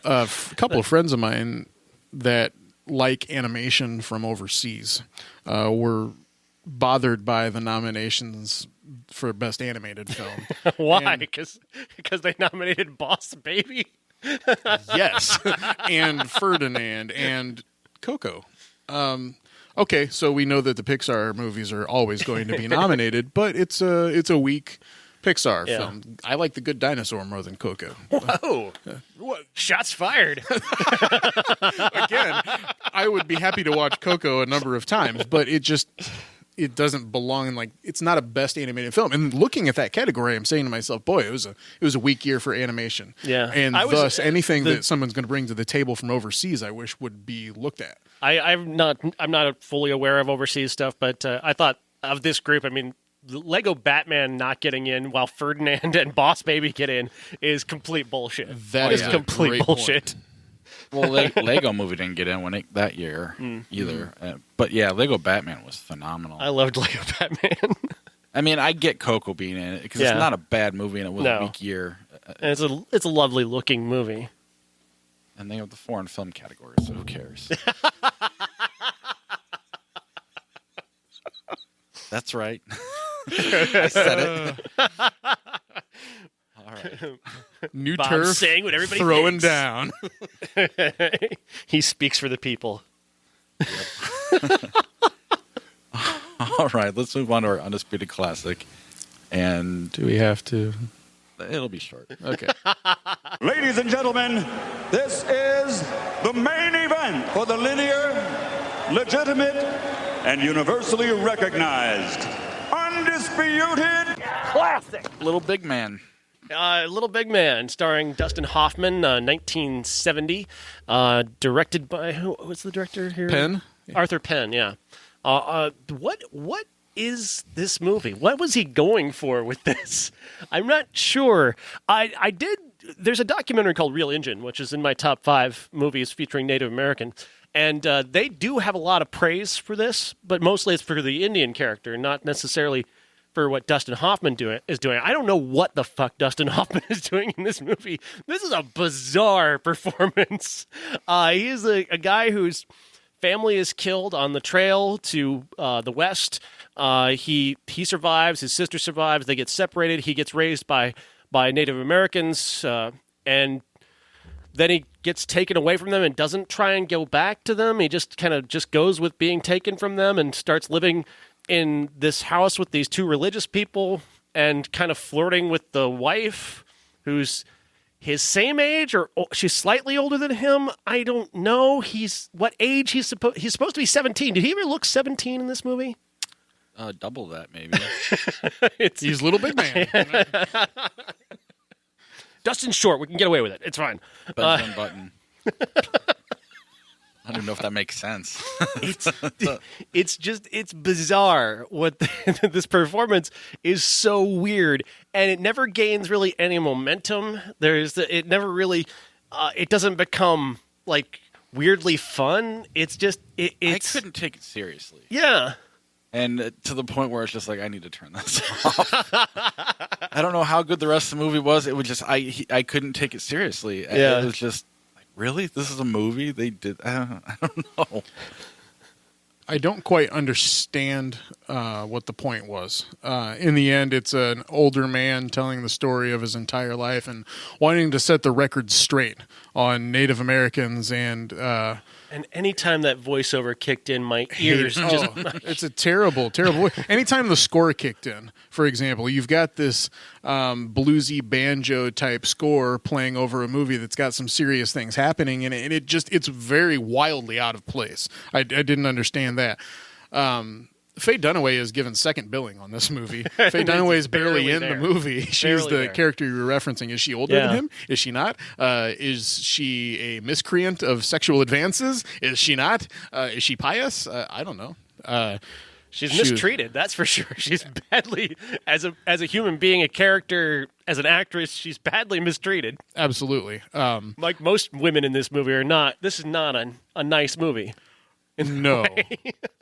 A couple of friends of mine that like animation from overseas were bothered by the nominations for Best Animated Film. Why? Because they nominated Boss Baby? Yes. And Ferdinand and Coco. Okay, so we know that the Pixar movies are always going to be nominated, but it's a weak Pixar film. I like The Good Dinosaur more than Coco. Whoa. What? Shots fired. Again, I would be happy to watch Coco a number of times, but it doesn't belong in it's not a best animated film. And looking at that category, I'm saying to myself, boy, it was a weak year for animation. Yeah. And thus anything that someone's going to bring to the table from overseas, I wish would be looked at. I'm not fully aware of overseas stuff, but I thought of this group, I mean, Lego Batman not getting in while Ferdinand and Boss Baby get in is complete bullshit. That is complete bullshit. Well, Lego Movie didn't get in that year either. But yeah, Lego Batman was phenomenal. I loved Lego Batman. I mean, I get Coco being in it because it's not a bad movie and it was a weak year. And it's a lovely looking movie. And they have the foreign film category, so who cares? That's right. I said it. All right. New Bob's turf, saying what everybody throwing thinks. down. He speaks for the people. All right, let's move on to our Undisputed Classic. And Do we have to? it'll be short. Okay. Ladies and gentlemen, this is the main event for the linear, legitimate, and universally recognized Undisputed Classic. Little Big Man. Little Big Man, starring Dustin Hoffman, 1970. Directed by who was the director here? Penn? Arthur Penn. Yeah. What is this movie? What was he going for with this? I'm not sure. I did. There's a documentary called Real Engine, which is in my top 5 movies featuring Native American. And they do have a lot of praise for this, but mostly it's for the Indian character, not necessarily for what Dustin Hoffman is doing. I don't know what the fuck Dustin Hoffman is doing in this movie. This is a bizarre performance. He is a guy whose family is killed on the trail to the west. He survives. His sister survives. They get separated. He gets raised by Native Americans, and then he gets taken away from them and doesn't try and go back to them. He just kind of just goes with being taken from them and starts living in this house with these 2 religious people and kind of flirting with the wife, who's his same age or she's slightly older than him. I don't know. What age he's supposed to be 17. Did he ever look 17 in this movie? Double that, maybe. He's Little Big Man. Dustin's short. We can get away with it. It's fine. Benjamin Button. I don't know if that makes sense. It's bizarre. This performance is so weird, and it never gains really any momentum. It never really, it doesn't become like weirdly fun. It's just, I couldn't take it seriously. Yeah. And to the point where it's just like, I need to turn this off. I don't know how good the rest of the movie was. It was just, I couldn't take it seriously. Yeah. It was just, like, really? This is a movie? They did, I don't know. I don't quite understand what the point was. In the end, it's an older man telling the story of his entire life and wanting to set the record straight on Native Americans and anytime that voiceover kicked in, my ears just... It's a terrible, terrible... Anytime the score kicked in, for example, you've got this bluesy banjo-type score playing over a movie that's got some serious things happening in it, and it's very wildly out of place. I didn't understand that. Faye Dunaway is given second billing on this movie. Faye Dunaway is barely in the movie. She's the character you're referencing. Is she older than him? Is she not? Is she a miscreant of sexual advances? Is she not? Is she pious? I don't know. She's mistreated, that's for sure. She's badly, as a human being, a character, as an actress, she's badly mistreated. Absolutely. Like most women in this movie are not. This is not a nice movie. No,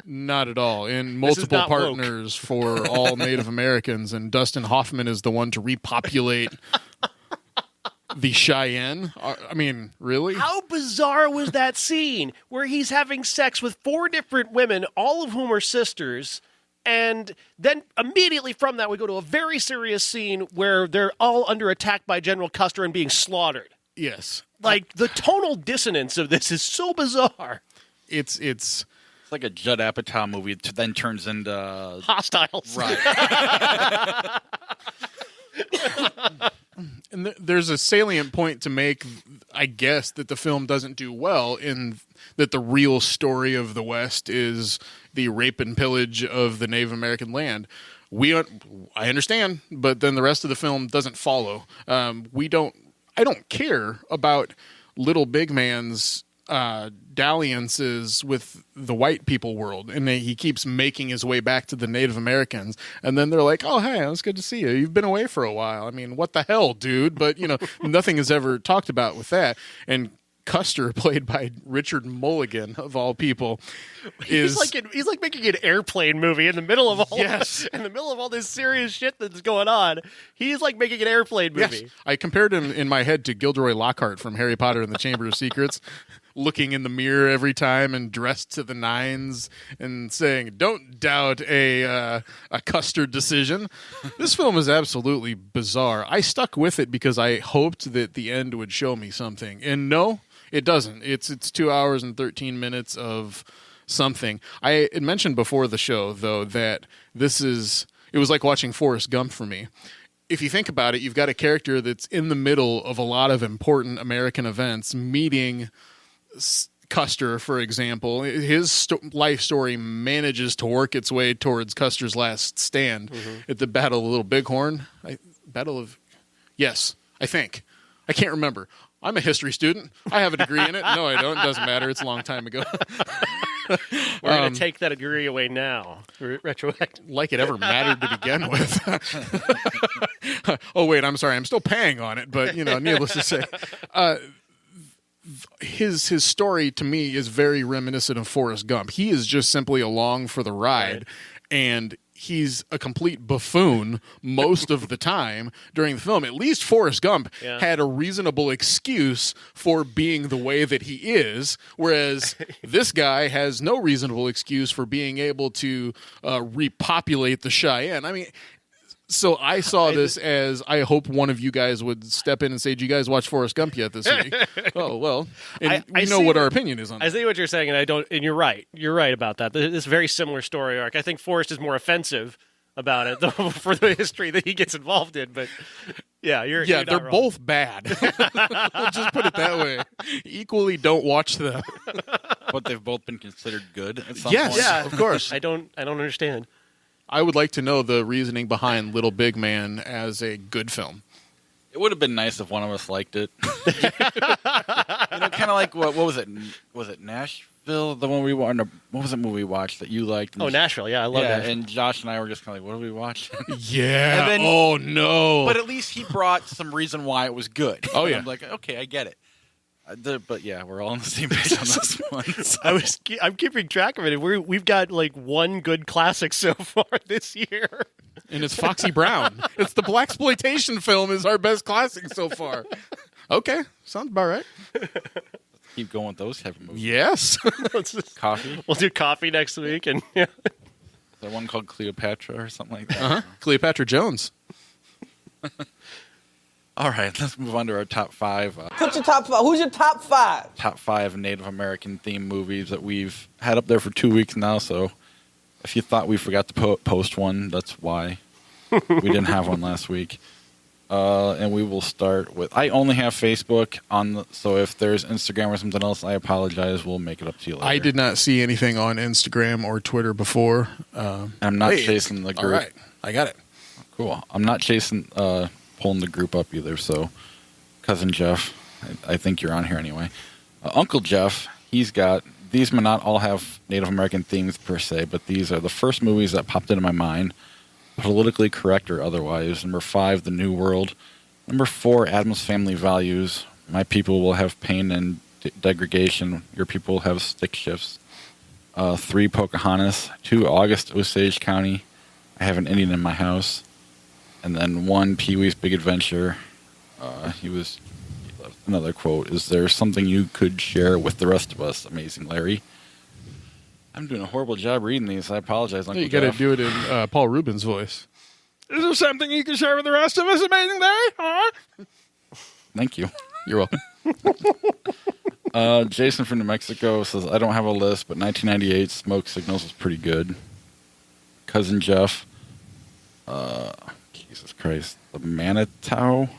not at all. And multiple partners for all Native Americans, and Dustin Hoffman is the one to repopulate the Cheyenne. I mean, really? How bizarre was that scene where he's having sex with 4 different women, all of whom are sisters, and then immediately from that we go to a very serious scene where they're all under attack by General Custer and being slaughtered. Yes. Like, the tonal dissonance of this is so bizarre. It's like a Judd Apatow movie that then turns into Hostiles. Right. And there's a salient point to make, I guess, that the film doesn't do well in that the real story of the West is the rape and pillage of the Native American land. I understand, but then the rest of the film doesn't follow. I don't care about Little Big Man's dalliances with the white people world, and he keeps making his way back to the Native Americans, and then they're like, oh, hey, it's good to see you. You've been away for a while. I mean, what the hell, dude? But, nothing is ever talked about with that. And Custer, played by Richard Mulligan, of all people, he's like making an airplane movie in the middle of all in the middle of all this serious shit that's going on. He's like making an airplane movie. Yes. I compared him in my head to Gilderoy Lockhart from Harry Potter and the Chamber of Secrets, looking in the mirror every time and dressed to the nines and saying, "Don't doubt a Custer decision." This film is absolutely bizarre. I stuck with it because I hoped that the end would show me something, and no, it doesn't. It's 2 hours and 13 minutes of something. I had mentioned before the show, though, that it was like watching Forrest Gump for me. If you think about it, you've got a character that's in the middle of a lot of important American events, meeting Custer, for example. His life story manages to work its way towards Custer's last stand at the Battle of Little Bighorn. Yes, I think. I can't remember. I'm a history student. I have a degree in it. No, I don't. It doesn't matter. It's a long time ago. We're going to take that degree away now. Retroactive. Like it ever mattered to begin with. Oh, wait, I'm sorry. I'm still paying on it, but, needless to say. His story, to me, is very reminiscent of Forrest Gump. He is just simply along for the ride, and he's a complete buffoon most of the time during the film. At least Forrest Gump had a reasonable excuse for being the way that he is, whereas this guy has no reasonable excuse for being able to repopulate the Cheyenne. I mean, so I saw this as, I hope one of you guys would step in and say, "Did you guys watch Forrest Gump yet this week?" Oh, well, and we know what our opinion is on I that. see what you're saying, and you're right. You're right about that. This very similar story arc. I think Forrest is more offensive about it though, for the history that he gets involved in. But you're they're not wrong. both bad. We'll just put it that way. Equally, don't watch them. But they've both been considered good at some Yes, point. Yeah, of course. I don't understand. I would like to know the reasoning behind Little Big Man as a good film. It would have been nice if one of us liked it. Kind of like what was it? Was it Nashville? The one we watched. What was the movie we watched that you liked? Oh, Nashville. Yeah, I love that. And Josh and I were just kind of like, "What are we watching?" Yeah. And then- Oh no. But at least he brought some reason why it was good. Oh, And yeah. I'm like, okay, I get it. But yeah, we're all on the same page on this one. So. I'm keeping track of it. And we've got like one good classic so far this year. And it's Foxy Brown. It's the blaxploitation film is our best classic so far. Okay, sounds about right. Keep going with those type of movies. Yes. Coffee. We'll do Coffee next week, and Is there one called Cleopatra or something like that? Cleopatra Jones. All right, let's move on to our top 5. Put your top 5. Who's your top 5? Top 5 Native American themed movies that we've had up there for 2 weeks now. So if you thought we forgot to post one, that's why. We didn't have one last week. And we will start with, I only have Facebook so if there's Instagram or something else, I apologize. We'll make it up to you later. I did not see anything on Instagram or Twitter before. I'm not chasing the group. All right, I got it. Cool. I'm not chasing, pulling the group up either. So Cousin Jeff, I think you're on here anyway. Uncle Jeff, he's got, these may not all have Native American themes per se, but these are the first movies that popped into my mind. Politically correct or otherwise. Number 5, The New World. Number 4, Adam's Family Values. My people will have pain and degradation. Your people will have stick shifts. 3, Pocahontas. 2, August, Osage County. I have an Indian in my house. And then 1, Pee-wee's Big Adventure. Another quote, "Is there something you could share with the rest of us, Amazing Larry?" I'm doing a horrible job reading these. I apologize, Uncle You got to Jeff. do it in Paul Rubin's voice. Is there something you can share with the rest of us, Amazing Larry? Huh? Thank you. You're welcome. Jason from New Mexico says, "I don't have a list, but 1998 Smoke Signals was pretty good." Cousin Jeff, Jesus Christ, The Manitou,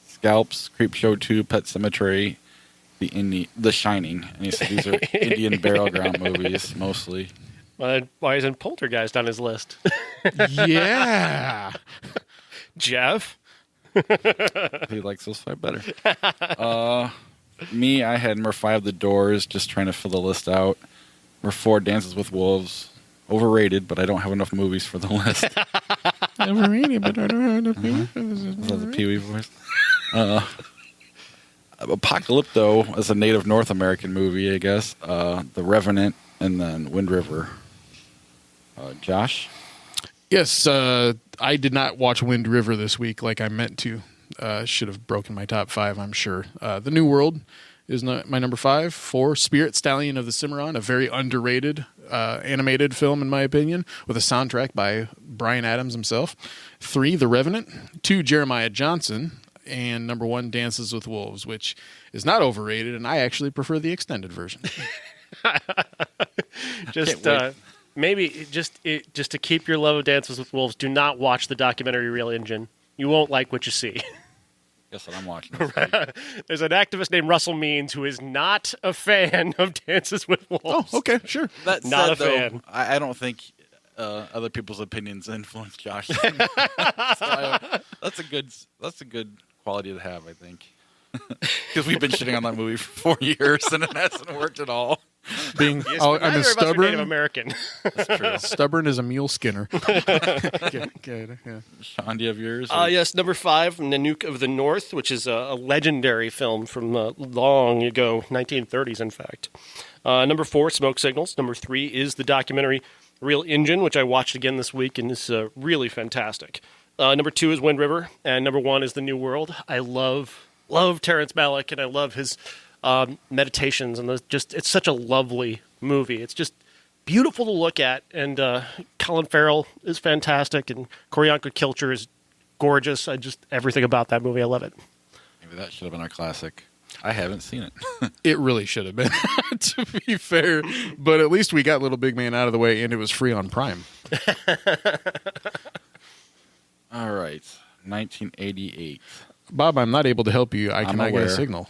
Scalps, Creep Show 2, Pet Cemetery, The Shining. And he said these are Indian burial ground movies, mostly. why isn't Poltergeist on his list? Yeah. Jeff? He likes those 5 better. Me, I had number 5, The Doors, just trying to fill the list out. Number 4, Dances with Wolves. Overrated, but I don't have enough movies for the list. Overrated, but I don't have enough movies. Is that the Pee-wee voice? Apocalypto is a native North American movie, I guess. The Revenant, and then Wind River. Josh? Yes, I did not watch Wind River this week like I meant to. Should have broken my top 5, I'm sure. The New World is my number 5. 4, Spirit Stallion of the Cimarron, a very underrated animated film, in my opinion, with a soundtrack by Bryan Adams himself. 3, The Revenant. 2, Jeremiah Johnson. And number 1, Dances with Wolves, which is not overrated, and I actually prefer the extended version. Just maybe just to keep your love of Dances with Wolves, do not watch the documentary Real Engine. You won't like what you see. Guess what I'm watching this week. There's an activist named Russell Means who is not a fan of Dances with Wolves. Oh, okay, sure. That Not said, a fan. I don't think other people's opinions influence Josh. That's a good quality to have, I think. Because we've been shitting on that movie for 4 years and it hasn't worked at all. Being, Yes, I'm neither a of us are Native stubborn. American. That's true. Stubborn as a mule skinner. Good, yeah. Sean, do you have yours? Yes, number 5, Nanook of the North, which is a legendary film from long ago, 1930s, in fact. Number 4, Smoke Signals. Number 3 is the documentary Real Engine, which I watched again this week, and is really fantastic. Number 2 is Wind River, and number 1 is The New World. I love Terrence Malick, and I love his meditations, and it's such a lovely movie. It's just beautiful to look at, and Colin Farrell is fantastic, and Koryanka Kilcher is gorgeous. Everything about that movie, I love it. Maybe that should have been our classic. I haven't seen it. It really should have been, to be fair. But at least we got Little Big Man out of the way, and it was free on Prime. All right. 1988. Bob, I'm not able to help you. I cannot get a aware. signal.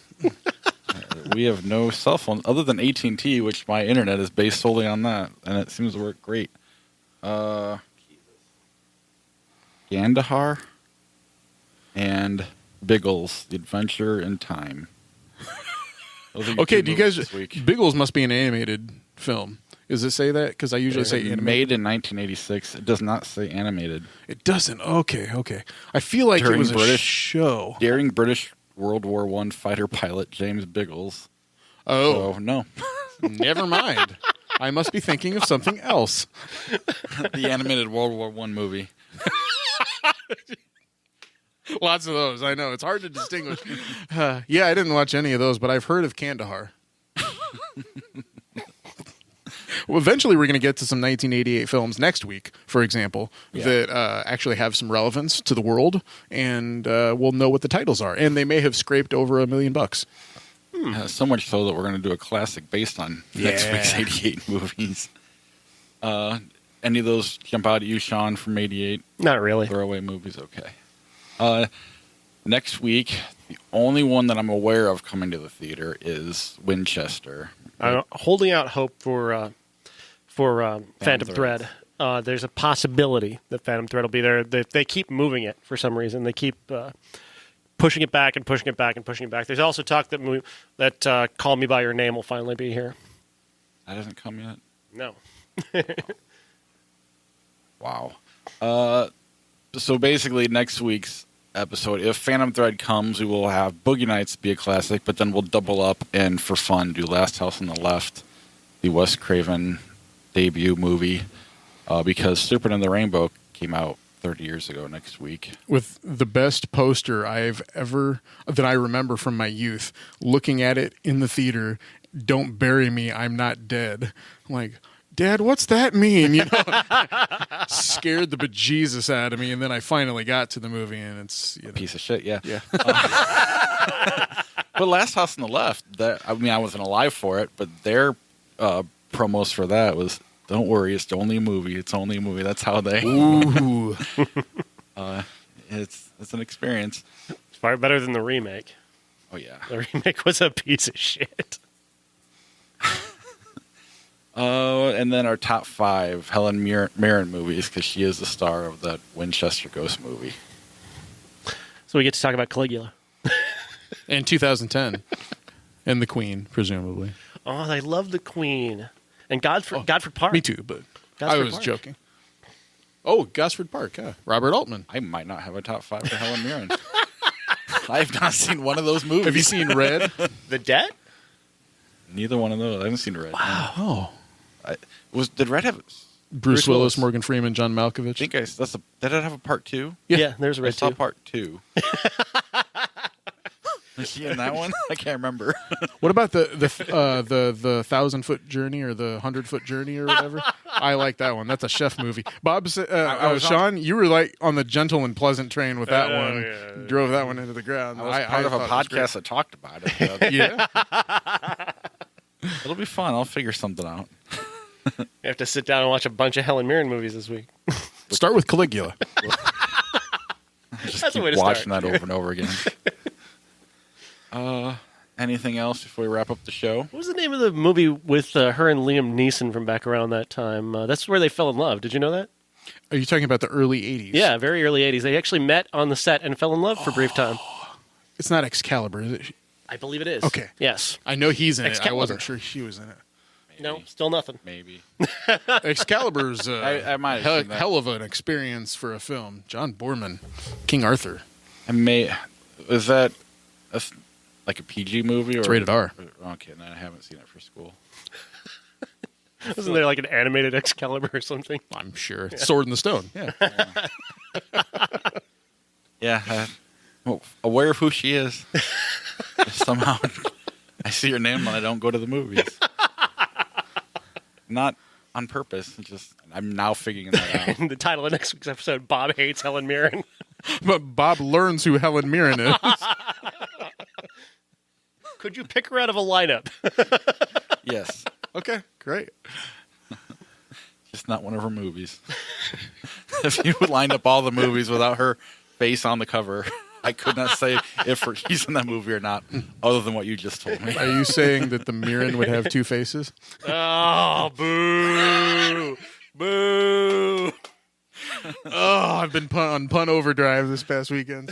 We have no cell phones other than AT&T, which my internet is based solely on that, and it seems to work great. Kandahar and Biggles, The Adventure in Time. Those are your Okay, two do you movies guys... this week. Biggles must be an animated film. Does it say that? Because I usually say animated. Made in 1986. It does not say animated. It doesn't. Okay. I feel like it During was a British- show. Daring British World War I fighter pilot James Biggles. Oh, So, no. never mind. I must be thinking of something else. The animated World War I movie. Lots of those. I know. It's hard to distinguish. Yeah, I didn't watch any of those, but I've heard of Kandahar. Well, eventually we're going to get to some 1988 films next week, for example, that actually have some relevance to the world, and we'll know what the titles are. And they may have scraped over $1 million. So much so that we're going to do a classic based on next week's 88 movies. Any of those jump out at you, Sean, from 88? Not really. Throwaway movies? Okay. Next week, the only one that I'm aware of coming to the theater is Winchester. I'm holding out hope for Phantom Thread. There's a possibility that Phantom Thread will be there. They keep moving it for some reason. They keep pushing it back and pushing it back and pushing it back. There's also talk that Call Me By Your Name will finally be here. That hasn't come yet? No. Wow. So basically, next week's episode, if Phantom Thread comes, we will have Boogie Nights be a classic, but then we'll double up and, for fun, do Last House on the Left, the Wes Craven debut movie, because Serpent and the Rainbow came out 30 years ago next week. With the best poster that I remember from my youth, looking at it in the theater, "Don't bury me, I'm not dead." I'm like, Dad, what's that mean? You know, scared the bejesus out of me, and then I finally got to the movie, and it's Piece of shit, yeah. Yeah. But Last House on the Left, I wasn't alive for it, but their promos for that was, "Don't worry, it's only a movie. It's only a movie." That's how they. Ooh. It's an experience. It's far better than the remake. Oh yeah. The remake was a piece of shit. And then our top 5 Helen Mirren movies, because she is the star of that Winchester Ghost movie. So we get to talk about Caligula. And 2010. And the Queen, presumably. Oh, I love the Queen. And Godfrey Park. Me too, but I Gosford was Park. joking. Oh, Gosford Park, yeah. Robert Altman. I might not have a top 5 for Helen Mirren. I have not seen one of those movies. Have you seen Red? The Debt? Neither one of those. I haven't seen Red. Wow. Oh. Did Red have? Bruce Willis, Morgan Freeman, John Malkovich. I think did it have a part 2? Yeah, there's a I Red saw too. part 2. Is she in that one? I can't remember. What about the 1,000-foot journey or the 100-foot journey or whatever? I like that one. That's a chef movie. Bob, Sean, you were like on the gentle and pleasant train with that one. yeah. Drove that one into the ground. I was part of a podcast that talked about it. Yeah. It'll be fun. I'll figure something out. You have to sit down and watch a bunch of Helen Mirren movies this week. Start with Caligula. Just That's the keep way to watching start. that over and over again. Anything else before we wrap up the show? What was the name of the movie with her and Liam Neeson from back around that time? That's where they fell in love. Did you know that? Are you talking about the early 80s? Yeah, very early 80s. They actually met on the set and fell in love for a brief time. It's not Excalibur, is it? I believe it is. Okay. Yes. I know he's in it. I Excalibur. wasn't sure she was in it. No, still nothing. Maybe. Excalibur's I might have seen that. hell of an experience for a film. John Boorman, King Arthur. Is that like a PG movie? Or It's rated R. Okay, then I haven't seen it for school. Isn't there like an animated Excalibur or something? I'm sure. Sword in the Stone. Yeah. Yeah, aware of who she is. Somehow, I see her name and I don't go to the movies. Not on purpose. Just I'm now figuring that out. The title of next week's episode: Bob hates Helen Mirren. But Bob learns who Helen Mirren is. Could you pick her out of a lineup? Yes, Okay, great. just not one of her movies. If you would line up all the movies without her face on the cover, I could not say if she's in that movie or not, other than what you just told me. Are you saying that the Mirren would have two faces? Oh, boo! Boo! Oh, I've been on pun overdrive this past weekend.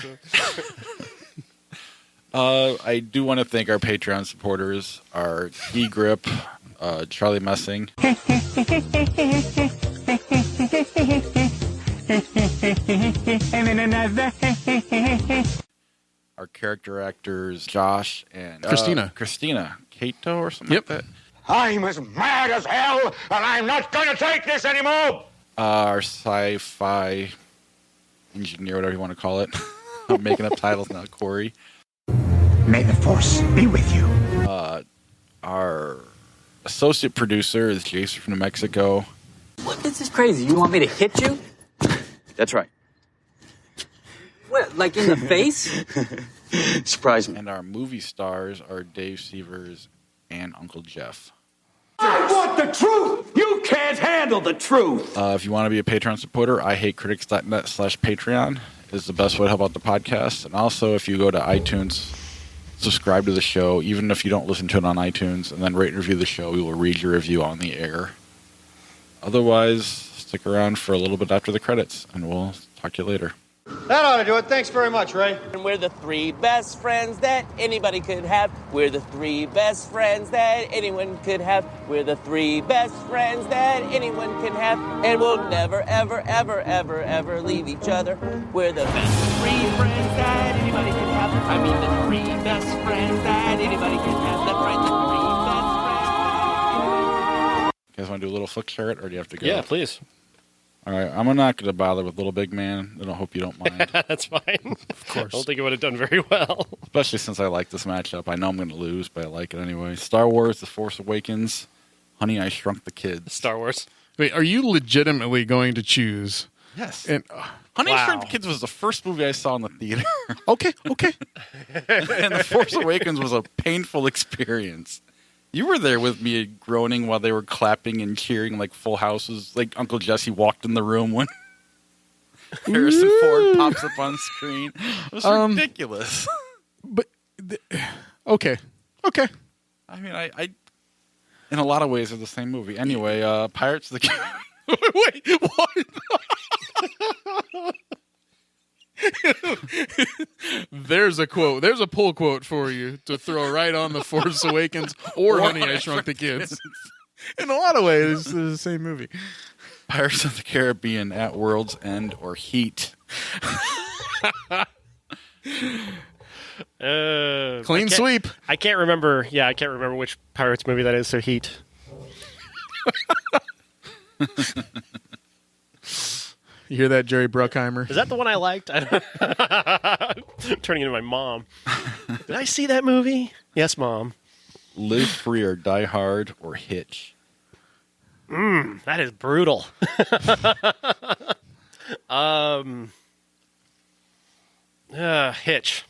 So. I do want to thank our Patreon supporters, our Key Grip, Charlie Messing, our character actors Josh and Christina Cato or something like that. I'm as mad as hell, and I'm not going to take this anymore. Our sci-fi engineer, whatever you want to call it. I'm making up titles now. Corey. May the Force be with you. Our associate producer is Jason from New Mexico. What? This is crazy. You want me to hit you? That's right. What, like in the face? Surprise me. And our movie stars are Dave Severs and Uncle Jeff. I want the truth. You can't handle the truth. If you want to be a Patreon supporter, ihatecritics.net/Patreon is the best way to help out the podcast. And also, if you go to iTunes, subscribe to the show, even if you don't listen to it on iTunes, and then rate and review the show, we will read your review on the air. Otherwise, stick around for a little bit after the credits, and we'll talk to you later. That ought to do it. Thanks very much, Ray. And we're the three best friends that anybody could have. We're the three best friends that anyone could have. We're the three best friends that anyone can have. And we'll never, ever, ever, ever, ever leave each other. We're the best three friends that anybody can have. I mean, the three best friends that anybody can have. That's right, the three best friends. You guys want to do a little flick chart, or do you have to go? Yeah, please. All right, I'm not going to bother with Little Big Man, and I hope you don't mind. That's fine. Of course. I don't think it would have done very well. Especially since I like this matchup. I know I'm going to lose, but I like it anyway. Star Wars The Force Awakens, Honey, I Shrunk the Kids. Star Wars. Wait, are you legitimately going to choose? Yes. And Honey, I Wow. Shrunk the Kids was the first movie I saw in the theater. okay. And The Force Awakens was a painful experience. You were there with me groaning while they were clapping and cheering like full houses. Like Uncle Jesse walked in the room when Harrison Ford pops up on screen. It was ridiculous. But okay. I mean, I in a lot of ways, are the same movie. Anyway, Pirates of the Wait, what? There's a quote. There's a pull quote for you to throw right on The Force Awakens or Honey, I Shrunk the Kids. In a lot of ways, it's the same movie. Pirates of the Caribbean, At World's End, or Heat. Clean sweep. I can't remember. Yeah, I can't remember which Pirates movie that is. So Heat. You hear that, Jerry Bruckheimer? Is that the one I liked? I'm turning into my mom. Did I see that movie? Yes, Mom. Live Free or Die Hard, or Hitch. That is brutal. Hitch.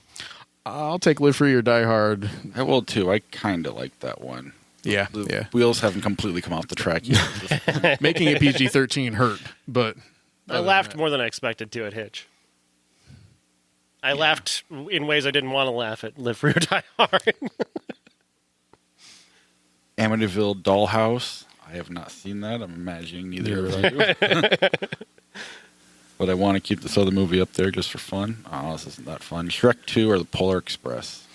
I'll take Live Free or Die Hard. I will too. I kind of like that one. Yeah, The yeah. wheels haven't completely come off the track yet. at this point. Making it PG-13 hurt, but I laughed more than I expected to at Hitch. I laughed in ways I didn't want to laugh at Live Free or Die Hard. Amityville Dollhouse. I have not seen that. I'm imagining neither of you. But I want to keep this other movie up there just for fun. Oh, this isn't that fun. Shrek 2 or The Polar Express?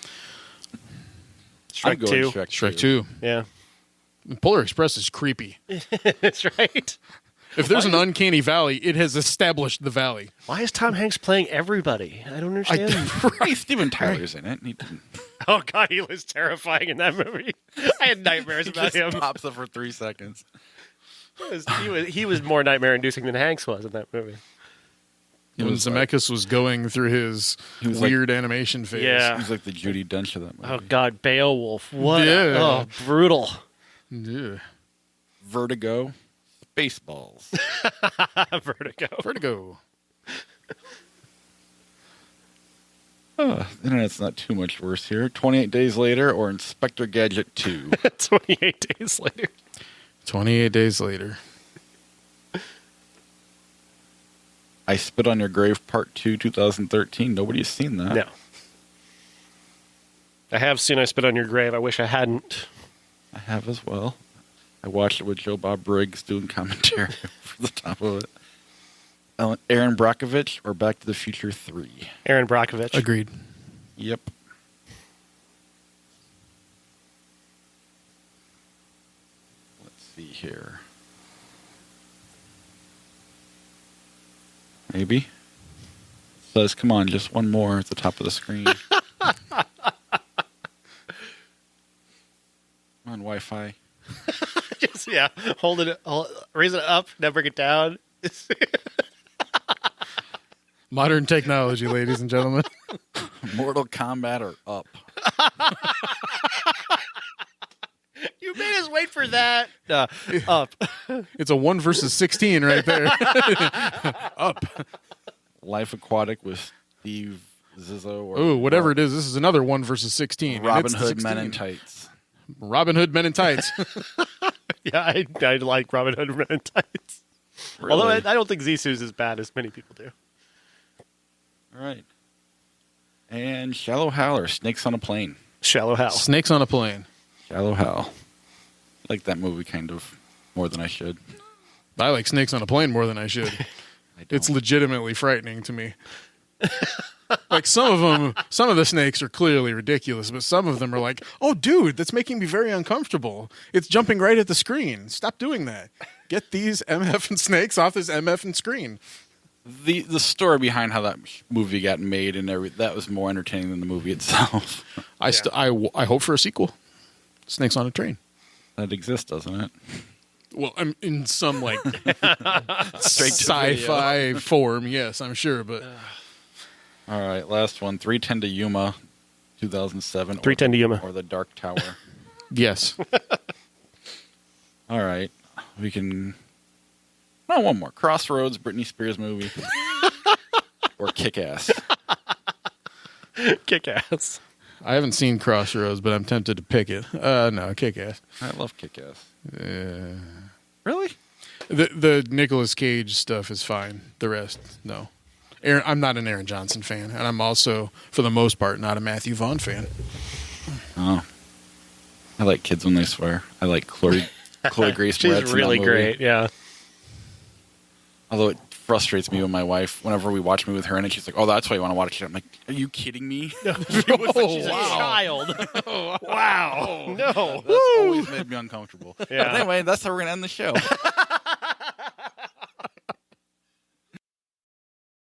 Shrek 2. Shrek 2. Yeah. Polar Express is creepy. That's right. If there's an uncanny valley, it has established the valley. Why is Tom Hanks playing everybody? I don't understand. Hey, Steven Tyler's in it. Oh, God, he was terrifying in that movie. I had nightmares about him. Pops up for 3 seconds. He was more nightmare-inducing than Hanks was in that movie. When Zemeckis was going through his weird animation phase. Yeah. He's like the Judi Dench of that movie. Oh, God, Beowulf. What? Yeah. Brutal. Yeah. Vertigo. Spaceballs. Vertigo. The internet's not too much worse here. 28 Days Later or Inspector Gadget 2? 28 Days Later. 28 Days Later. I Spit on Your Grave Part 2, 2013. Nobody's seen that. No. I have seen I Spit on Your Grave. I wish I hadn't. I have as well. I watched it with Joe Bob Briggs doing commentary for the top of it. Aaron Brockovich or Back to the Future 3? Aaron Brockovich. Agreed. Yep. Let's see here. Maybe. It says, come on, just one more at the top of the screen. Come on, Wi-Fi. Just, yeah. Raise it up, now bring it down. Modern technology, ladies and gentlemen. Mortal Kombat or Up? You made us wait for that. Up. It's a 1 versus 16 right there. Up. Life Aquatic with Steve Zissou. Or Oh, whatever it is, this is another 1 versus 16. Robin Hood Men in Tights. Robin Hood Men in Tights. Yeah, I like Robin Hood Men in Tights. Really? Although I don't think Zissou's as bad as many people do. All right. And Shallow Hal or Snakes on a Plane? Shallow Hal. Snakes on a Plane. Shallow Hal. I like that movie kind of more than I should. I like Snakes on a Plane more than I should. It's legitimately frightening to me. Like some of the snakes are clearly ridiculous, but some of them are like, oh, dude, that's making me very uncomfortable. It's jumping right at the screen. Stop doing that. Get these MF and snakes off this MF and screen. The story behind how that movie got made and that was more entertaining than the movie itself. I hope for a sequel. Snakes on a Train. That exists, doesn't it? Well, I'm in some like Straight to sci-fi form, yes, I'm sure, but all right, last one. 310 to Yuma, 2007. 310 to Yuma. Or The Dark Tower. yes. All right. We can... Oh, one more. Crossroads, Britney Spears movie. Or Kick-Ass. Kick-Ass. I haven't seen Crossroads, but I'm tempted to pick it. No, Kick-Ass. I love Kick-Ass. Really? The Nicolas Cage stuff is fine. The rest, no. I'm not an Aaron Johnson fan, and I'm also, for the most part, not a Matthew Vaughn fan. Oh. I like Kids When They Swear. I like Chloe Grace Moretz. She's really great, yeah. Although it frustrates me when my wife, whenever we watch a movie with her in it, she's like, oh, that's why you want to watch it. I'm like, are you kidding me? No, she's a child. Wow. No. That's always made me uncomfortable. Yeah. But anyway, that's how we're going to end the show.